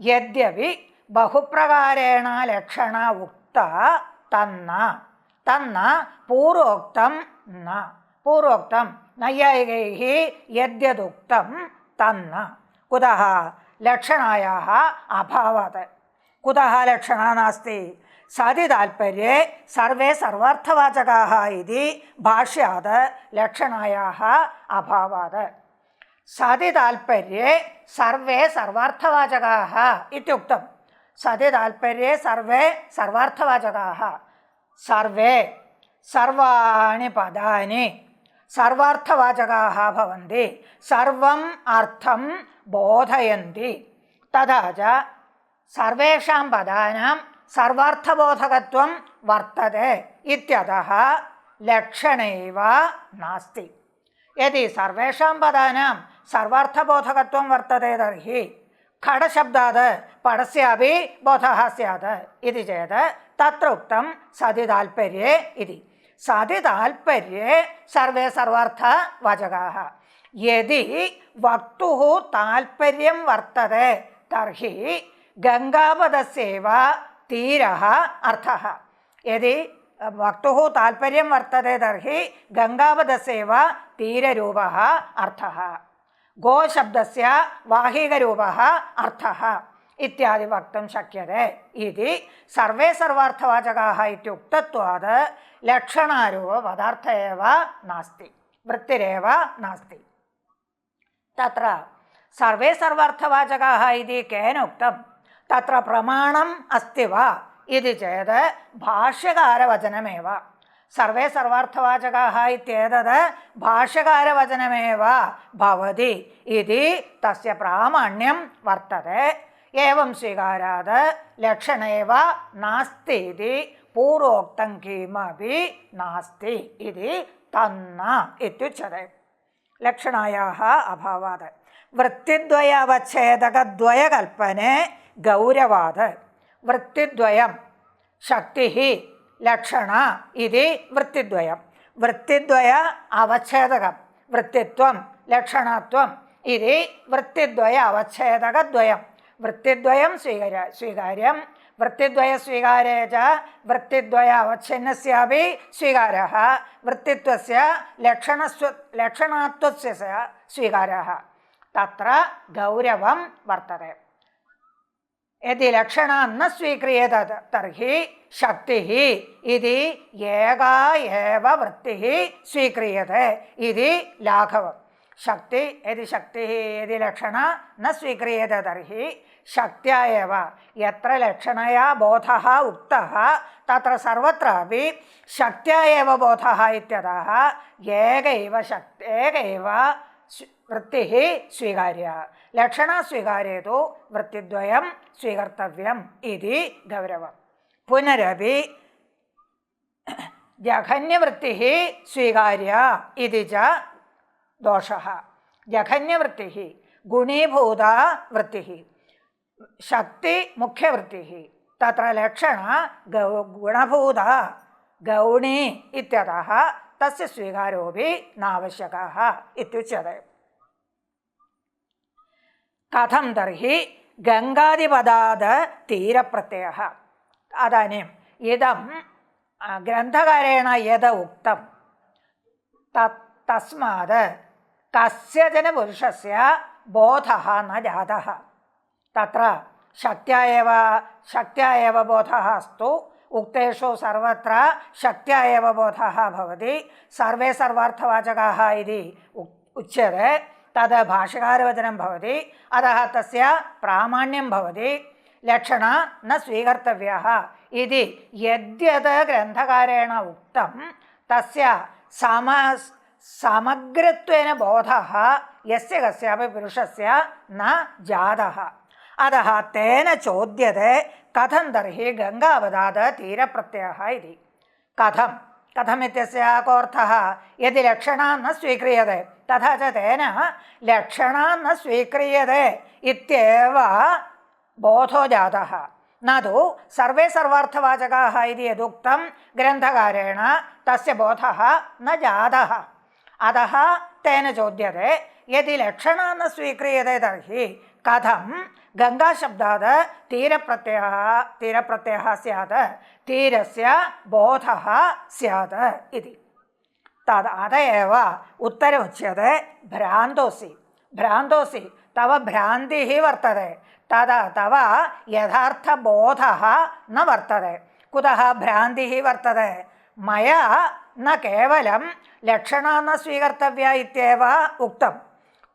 यद्यपि बहुप्रकारेण लक्षणा उक्ता तन्न पूर्वोक्तं न। पूर्वोक्तं नैयायिकैः यद्यदुक्तं तन्न कुतः? लक्षणायाः अभावात्। कुतः लक्षणा नास्ति? सति तात्पर्ये सर्वे सर्वार्थवाचकाः इति भाष्यात् लक्षणायाः अभावात्। सति तात्पर्ये सर्वे सर्वार्थवाचकाः इत्युक्तं। सति तात्पर्ये सर्वे सर्वार्थवाचकाः। सर्वे सर्वाणि पदानि सर्वार्थवाचकाः भवन्ति, सर्वम् अर्थं बोधयन्ति। तथा च सर्वेषां पदानां सर्वार्थबोधकत्वं वर्तते इत्यतः लक्षणैव नास्ति। यदि सर्वेषां पदानां सर्वार्थबोधकत्वं वर्तते तर्हि खडशब्दात् पडस्यापि बोधः स्यात् इति चेत् तत्र उक्तं सति तात्पर्ये इति। सति तात्पर्ये सर्वे सर्वार्थवाचकाः। यदि वक्तुः तात्पर्यं वर्तते तर्हि गङ्गापदस्यैव तीरः अर्थः। यदि वक्तुः तात्पर्यं वर्तते तर्हि गङ्गापदस्यैव तीररूपः अर्थः, गोशब्दस्य वाहिकरूपः अर्थः इत्यादि वक्तुं शक्यते इति। सर्वे सर्वार्थवाचकाः इत्युक्तत्वात् लक्षणारूपपदार्थ एव नास्ति, वृत्तिरेव नास्ति। तत्र सर्वे सर्वार्थवाचकाः इति केन उक्तं? तत्र प्रमाणम् अस्ति वा इति चेत् भाष्यकारवचनमेव। सर्वे सर्वार्थवाचकाः इत्येतद् भाष्यकारवचनमेव भवति इति तस्य प्रामाण्यं वर्तते। एवं स्वीकारात् लक्षण एव नास्ति इति पूर्वोक्तं किमपि नास्ति इति तन्न इत्युच्यते। लक्षणायाः अभावात् वृत्तिद्वयावच्छेदकद्वयकल्पने गौरवात् वृत्तिद्वयं शक्तिः लक्षण इति वृत्तिद्वयं, वृत्तिद्वय अवच्छेदकं वृत्तित्वं लक्षणत्वम् इति वृत्तिद्वय अवच्छेदकद्वयं। वृत्तिद्वयं स्वीकार्यं, वृत्तिद्वयस्वीकारे च वृत्तिद्वय अवच्छिन्नस्यापि स्वीकारः, वृत्तित्वस्य लक्षणात्वस्य स्वीकारः। तत्र गौरवं वर्तते। यदि लक्षणं न स्वीक्रियते तर्हि शक्तिः इति एका एव वृत्तिः स्वीक्रियते इति लाघवं। शक्तिः यदि लक्षणं न स्वीक्रियते तर्हि शक्त्या एव यत्र लक्षणया बोधः उक्तः तत्र सर्वत्रापि शक्त्या एव बोधः इत्यतः एकैव वृत्तिः स्वीकार्या। लक्षणस्वीकारे तु वृत्तिद्वयं स्वीकर्तव्यम् इति गौरवं। पुनरपि जघन्यवृत्तिः स्वीकार्या इति च दोषः। जघन्यवृत्तिः गुणीभूता वृत्तिः, शक्ति मुख्यवृत्तिः, तत्र लक्षण गुणभूता गौणी इत्यतः तस्य स्वीकारोऽपि नावश्यकः इत्युच्यते। कथं तर्हि गङ्गादिपदात् तीरप्रत्ययः? इदानीम् इदं ग्रन्थकारेण यद् उक्तं तस्मात् कस्यचन पुरुषस्य बोधः न जातः। तत्र शक्त्या एव बोधः अस्तु, उक्तेषु सर्वत्र शक्त्या एव बोधः भवति। सर्वे सर्वार्थवाचकाः इति उच्यते, तद् भाष्यकारवचनं भवति, अतः तस्य प्रामाण्यं भवति। लक्षण न स्वीकर्तव्यः इति यद्यद् ग्रन्थकारेण उक्तं तस्य समग्रत्वेन बोधः यस्य कस्यापि पुरुषस्य न जातः। अतः तेन चोद्यते कथं तर्हि गङ्गापदात् तीरप्रत्ययः इति। कथम् इत्यस्य कोऽर्थः? यदि लक्षणं न स्वीक्रियते तथा च तेन लक्षणं न स्वीक्रियते इत्येव बोधो जातः, न तु सर्वे सर्वार्थवाचकाः इति यदुक्तं ग्रन्थकारेण तस्य बोधः न जातः। अतः तेन चोद्यते यदि लक्षणं न स्वीक्रियते तर्हि कथं गङ्गाशब्दात् तीरप्रत्ययः स्यात्, तीरस्य बोधः स्यात् इति। अत एव उत्तरमुच्यते भ्रान्तोऽसि तव भ्रान्तिः वर्तते, तदा तव यथार्थबोधः न वर्तते। कुतः भ्रान्तिः वर्तते? मया न केवलं लक्षणं न स्वीकर्तव्या इत्येव उक्तं,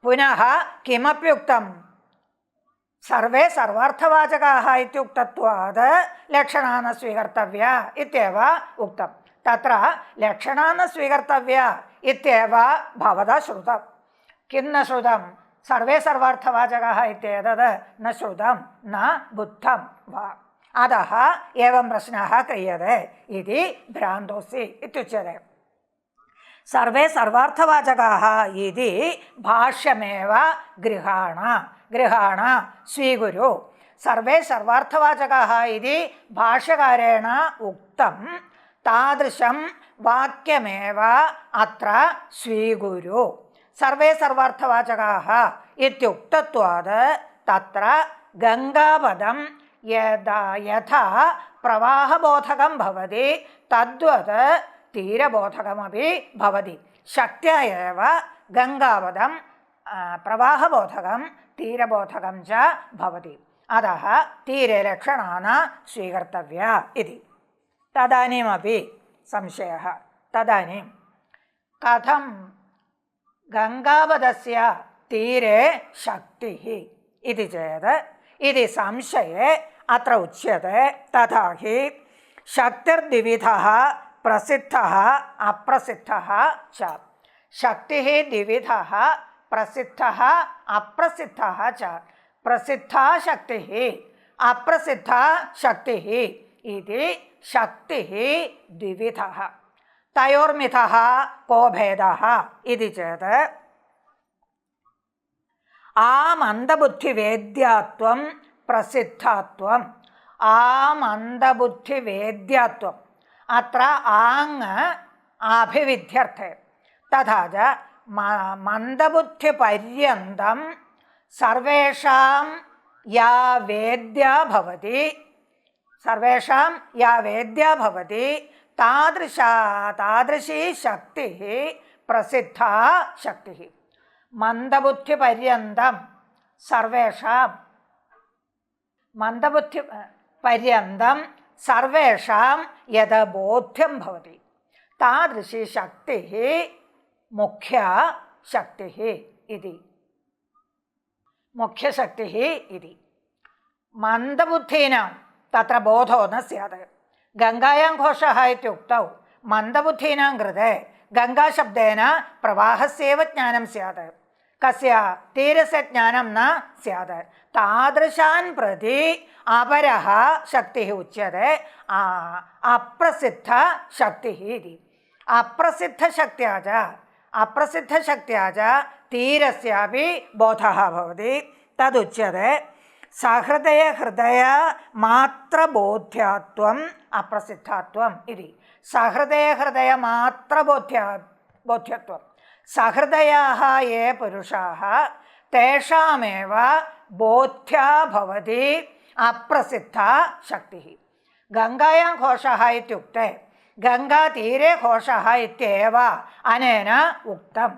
पुनः किमपि उक्तं? सर्वे सर्वार्थवाचकाः इत्युक्तत्वात् लक्षणा न स्वीकर्तव्या इत्येव उक्तं। तत्र लक्षणा न स्वीकर्तव्या इत्येव भवता श्रुतं। किं न श्रुतं? सर्वे सर्वार्थवाचकाः इत्येतद् न श्रुतं, न बुद्धं वा? अतः एवं प्रश्नः क्रियते इति भ्रान्तोऽसि इत्युच्यते। सर्वे सर्वार्थवाचकाः इति भाष्यमेव गृहाण स्वीकुरु। सर्वे सर्वार्थवाचकाः इति भाष्यकारेण उक्तं तादृशं वाक्यमेव अत्र स्वीकुरु। सर्वे सर्वार्थवाचकाः इत्युक्तत्वात् तत्र गङ्गापदं यथा प्रवाहबोधकं भवति तद्वत् तीरबोधकमपि भवति. शक्त्या एव गङ्गावदं प्रवाहबोधकं तीरबोधकं च भवति. अतः तीरे लक्षणा न स्वीकर्तव्या इति. तदानीमपि संशयः. तदानीं कथं गङ्गावदस्य तीरे शक्तिः इति चेत् इति संशये अत्र उच्यते. तथा हि शक्तिर्द्विविधः प्रसिद्धः अप्रसिद्धः च. शक्तिः द्विविधः प्रसिद्धः अप्रसिद्धः च. प्रसिद्धा शक्तिः अप्रसिद्धा शक्तिः इति शक्तिः द्विविधः. तयोर्मिथः को भेदः इति चेत् आमन्दबुद्धिवेद्यात्वं प्रसिद्धत्वम्. आमन्दबुद्धिवेद्यात्वम् अत्र आङ् अभिविध्यर्थे. तथा च मन्दबुद्धिपर्यन्तं सर्वेषां या वेद्या भवति, सर्वेषां या वेद्या भवति तादृशी शक्तिः प्रसिद्धा शक्तिः. मन्दबुद्धिपर्यन्तं सर्वेषां मन्दबुद्धिपर्यन्तं सर्वेषां यद् बोध्यं भवति तादृशी शक्तिः मुख्या शक्तिः इति. मुख्यशक्तिः इति. मन्दबुद्धीनां तत्र बोधो न स्यात्. गङ्गायां घोषः इत्युक्तौ मन्दबुद्धीनां कृते गङ्गाशब्देन प्रवाहस्यैव ज्ञानं स्यात्. कस्य? तीरस्य ज्ञानं न स्यात्. तादृशान् प्रति अपरः शक्तिः उच्यते अप्रसिद्धशक्तिः इति. अप्रसिद्धशक्त्या च तीरस्यापि बोधः भवति. तदुच्यते सहृदयहृदयमात्रबोध्यत्वम् अप्रसिद्धत्वम् इति. सहृदयहृदयमात्रबोध्यत्वं. सहृदयाः ये पुरुषाः तेषामेव बोध्या भवति अप्रसिद्धा शक्तिः. गङ्गायां घोषः इत्युक्ते गङ्गातीरे घोषः इत्येव अनेन उक्तम्.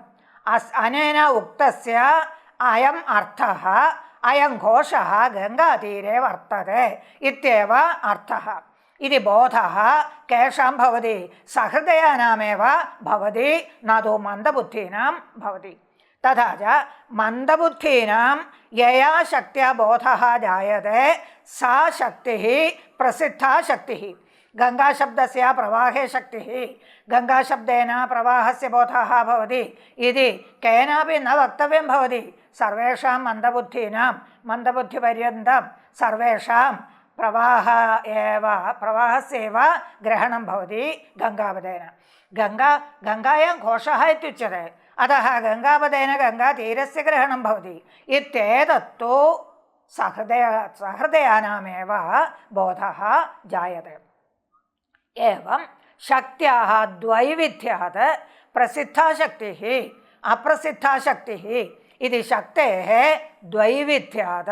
अनेन उक्तस्य अयम् अर्थः, अयं घोषः गङ्गातीरे वर्तते इत्येव अर्थः. इति बोधः केषां भवति? सहृदयानामेव भवति, न तु मन्दबुद्धीनां भवति. तथा च मन्दबुद्धीनां यया शक्त्या बोधः जायते सा शक्तिः प्रसिद्धा शक्तिः. गङ्गाशब्दस्य प्रवाहे शक्तिः, गङ्गाशब्देन प्रवाहस्य बोधः भवति इति केनापि न वक्तव्यं भवति. सर्वेषां मन्दबुद्धिपर्यन्तं सर्वेषां प्रवाहस्यैव ग्रहणं भवति गङ्गापदेन. गङ्गायां घोषः इत्युच्यते. अतः गङ्गापदेन गङ्गातीरस्य ग्रहणं भवति इत्येतत्तु सहृदयानामेव बोधः जायते. एवं शक्त्याः द्वैविध्यात् प्रसिद्धा शक्तिः अप्रसिद्धा शक्तिः इति शक्तेः द्वैविध्यात्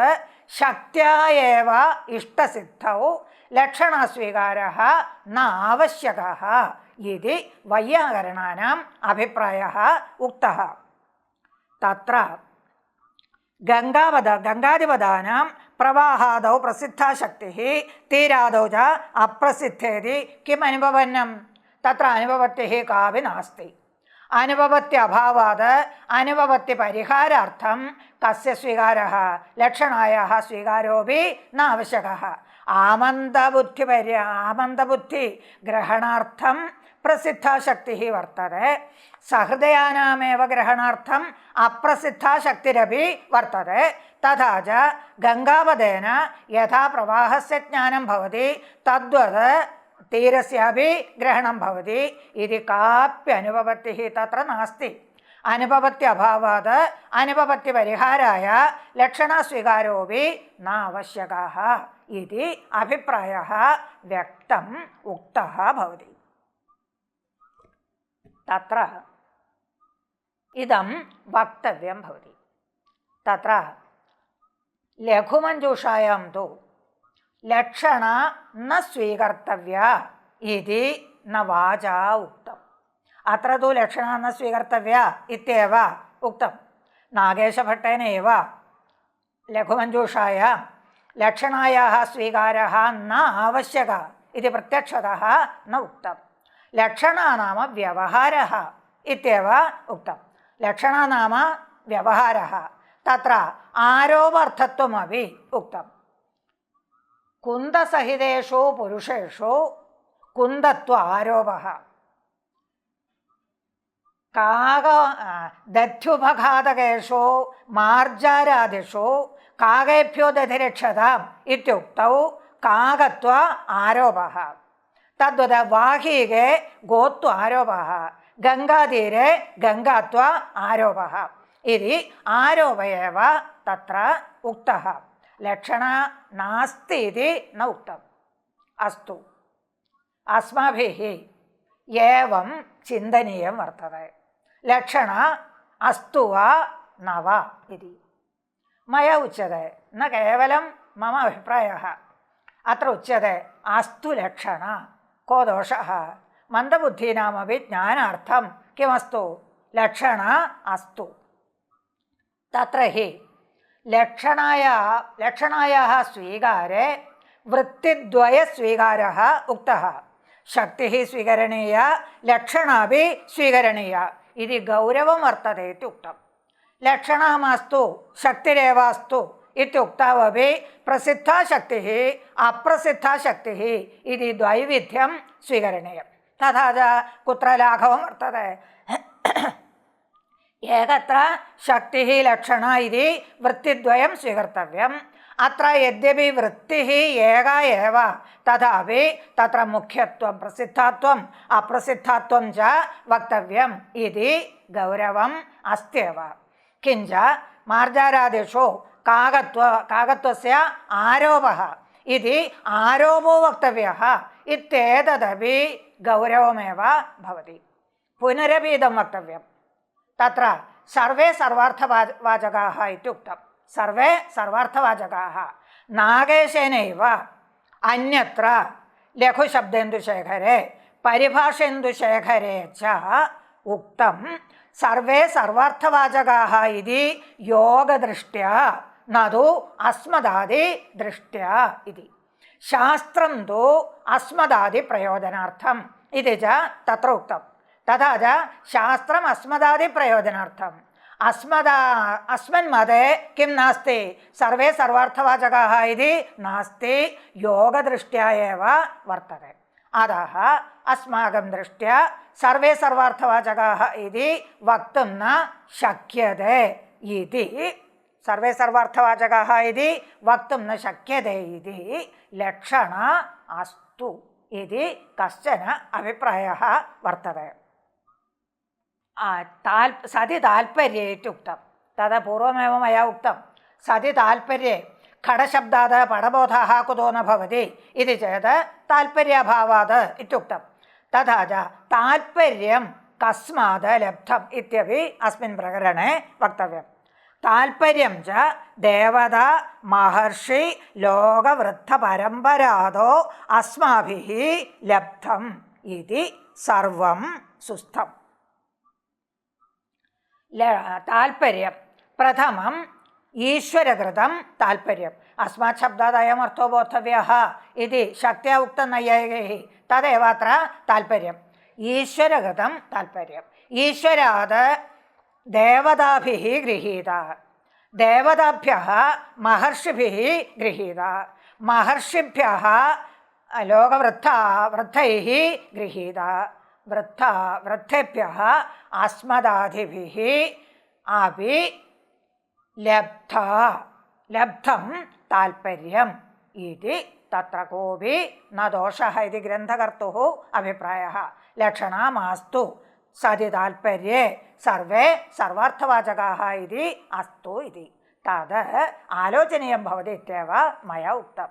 शक्त्या एव इष्टसिद्धौ लक्षणस्वीकारः न आवश्यकः इति वैयाकरणानाम् अभिप्रायः उक्तः. तत्र गङ्गादिपदानां प्रवाहादौ प्रसिद्धा शक्तिः तीरादौ च अप्रसिद्धेति किम् अनुभवन्नं? तत्र अनुपपत्तिः कापि नास्ति. अनुपपत्यभावात् अनुपपत्तिपरिहारार्थं कस्य स्वीकारः? लक्षणायाः स्वीकारोऽपि न आवश्यकः. आमन्दबुद्धिग्रहणार्थं प्रसिद्धा शक्तिः वर्तते. सहृदयानामेव ग्रहणार्थम् अप्रसिद्धा शक्तिरपि वर्तते. तथा च गङ्गापदेन यथा प्रवाहस्य ज्ञानं भवति तद्वत् तीरस्यापि ग्रहणं भवति इति काप्यनुपपत्तिः तत्र नास्ति. अनुपपत्यभावात् अनुपपत्तिपरिहाराय लक्षणस्वीकारोऽपि न आवश्यकः इति अभिप्रायः व्यक्तम् उक्तः भवति. तत्र इदं वक्तव्यं भवति. तत्र लघुमञ्जूषायां तु ലക്ഷണ ന സ്വീകർത്തവ്യ ഇതി ന വാചാ ഉക്തം. അത്ര തു ലക്ഷണ ന സ്വീകർത്തവ്യ ഇത്യവ ഉക്തം. നാഗേശഭട്ടേന ഏവ ലഘുമഞ്ജൂഷായാം ലക്ഷണായാः സ്വീകാരः ന ആവശ്യക ഇതി പ്രത്യക്ഷതः ന ഉക്തം. ലക്ഷണ നാമ വ്യവഹാരः ഇത്യവ ഉക്തം. ലക്ഷണ നാമ വ്യവഹാരः തത്ര ആരോപാർത്ഥത്വമപി ഉക്തം. കുന്തസഹിതേഷു പുരുഷേഷു കുന്തത്വ ആരോപः ദധ്യുപഘാതകേഷു മാർജാരാദിഷു കാകേഭ്യോ ദധിരക്ഷതാം ഇത്യുക്തൗ കാകത്വ ആരോപः. തദ്വത് വാഹീകേ ഗോത്വ ആരോപः ഗംഗാതീരെ ഗംഗാത്വ ആരോപः ഇതി ആരോപ ഏവ തത്ര ഉക്തഃ. ലക്ഷണ നാസ്തി ഇതി ന ഉക്തം. അസ്തു അസ്മാഭിः ഏവം ചിന്തനീയം വർത്തതെ. ലക്ഷണ അസ്തു വാ ന വാ ഇതി മയാ ഉച്യത്തെ. ന കേവലം മമ അഭിപ്രായः. അത്ര ഉച്യത്തെ അസ്തു ലക്ഷണ കോ ദോഷः. മന്ദബുദ്ധീനാമപി ജ്ഞാനാർത്ഥം കിമസ്തു ലക്ഷണ അസ്തു. തത്ര ഹി ലക്ഷണായാः സ്വീകാരെ വൃത്തിദ്വയസ്വീകാരः ഉക്തः. ശക്തിः സ്വീകരണീയ ലക്ഷണാപി സ്വീകരണീയ ഇതി ഗൗരവം വർത്തते ഇത്യുക്തം. ലക്ഷണമസ്തു ശക്തിരേവാസ്തു ഇത്യുക്താവപി പ്രസിദ്ധാ ശക്തിः അപ്രസിദ്ധാ ശക്തിः ഇതി ദ്വൈവിധ്യം സ്വീകരണീയം. തഥാ ച കുത്ര ലാഘവം വർത്തते. ഏകത്ര ശക്തിः ലക്ഷണ ഇതി വൃത്തിദ്വയം സ്വീകർത്തവ്യം. അത്ര യദ്യപി വൃത്തിः ഏകാ ഏവ തഥാപി തത്ര മുഖ്യത്വം പ്രസിദ്ധാത്വം അപ്രസിദ്ധാത്വം ച വക്തവ്യം ഇതി ഗൗരവം അസ്ത്യവ. കിഞ്ച മാർജാരാദിഷു കാകത്വസ്യ ആരോപः ഇതി ആരോപോ വക്തവ്യः ഇത്യേതദപി ഗൗരവമേവ ഭവതി. പുനരപി ഇദം വക്തവ്യം. തത്ര സർവേ സർവാർത്ഥവാചകാः ഇത്യുക്തം. സർവേ സർവാർത്ഥവാചകാः നാഗേശേനൈവ അന്യത്ര ലഘുശബ്ദേന്ദുശേഖരെ പരിഭാഷേന്ദുശേഖരെ ച ഉക്തം സർവേ സർവാർത്ഥവാചകാः ഇതി യോഗദൃഷ്ട്യാ നതു അസ്മദാദി ദൃഷ്ട്യാ ഇതി. ശാസ്ത്രം തു അസ്മദാദി പ്രയോജനാർത്ഥം ഇതി ച തത്ര ഉക്തം. തഥാ ച ശാസ്ത്രം അസ്മദാദി പ്രയോജനാർത്ഥം. അസ്മൻ മതേ കിം നാസ്തി സർവേ സർവാർത്ഥവാചകാः ഇതി നാസ്തി യോഗദൃഷ്ട്യാ ഏവ വർത്തते. അതः അസ്മാകം ദൃഷ്ട്യാ സർവേ സർവാർത്ഥവാചകാः ഇതി വക്തും ന ശക്യത്തെ ഇതി. സർവേ സർവാർത്ഥവാചകാः ഇതി വക്തും ന ശക്യത്തെ ഇതി ലക്ഷണ അസ്തു ഇതി കശ്ചന അഭിപ്രായः വർത്തते. സതി താൽപര്യെ ഇത്യുക്തം. തത് പൂർവമേവ മയാ ഉക്തം. സതി താൽപര്യെ ഘടശബ്ദാത് പടബോധः കുതോ ന ഭവതി ഇതി ചേത് താൽപര്യാഭാവാത് ഇത്യുക്തം. തഥാ ച താൽപര്യം കസ്മാത് ലബ്ധം ഇത്യപി അസ്മിൻ പ്രകരണേ വക്തവ്യം. താൽപര്യം ച ദേവത മഹർഷി ലോകവൃദ്ധ പരമ്പരാദോ അസ്മാഭിः ലബ്ധം ഇതി സർവം സുസ്ഥം. താൽപര്യം പ്രഥമം ഈശ്വരകൃതം താൽപര്യം. അസ്മാത് ശബ്ദാത് അയം അർത്ഥോ ബോദ്ധവ്യഃ ഇതി ശക്ത്യാ ഉക്തം നൈയായികൈഃ. തദേവ അത്ര താൽപര്യം ഈശ്വരകൃതം താൽപര്യം. ഈശ്വരാത് ദേവതാഭിः ഗൃഹീത. ദേവതാഭ്യः മഹർഷിഭിः ഗൃഹീത. മഹർഷിഭ്യः ലോകവൃദ്ധൈः ഗൃഹീത. വൃദ്ധേഭ്യः അസ്മദാദിഭിः അപി ലബ്ധം താൽപര്യം ഇതി തത്ര കോപി ന ദോഷഃ ഇതി ഗ്രന്ഥകർത്തുഃ അഭിപ്രായः. ലക്ഷണമാസ്തു സതി താൽപര്യെ സർവേ സർവാർത്ഥവാചകാः ഇതി അസ്തു ഇതി തത് ആലോചനീയം ഭവതി ഇത്യവ മയാ ഉക്തം.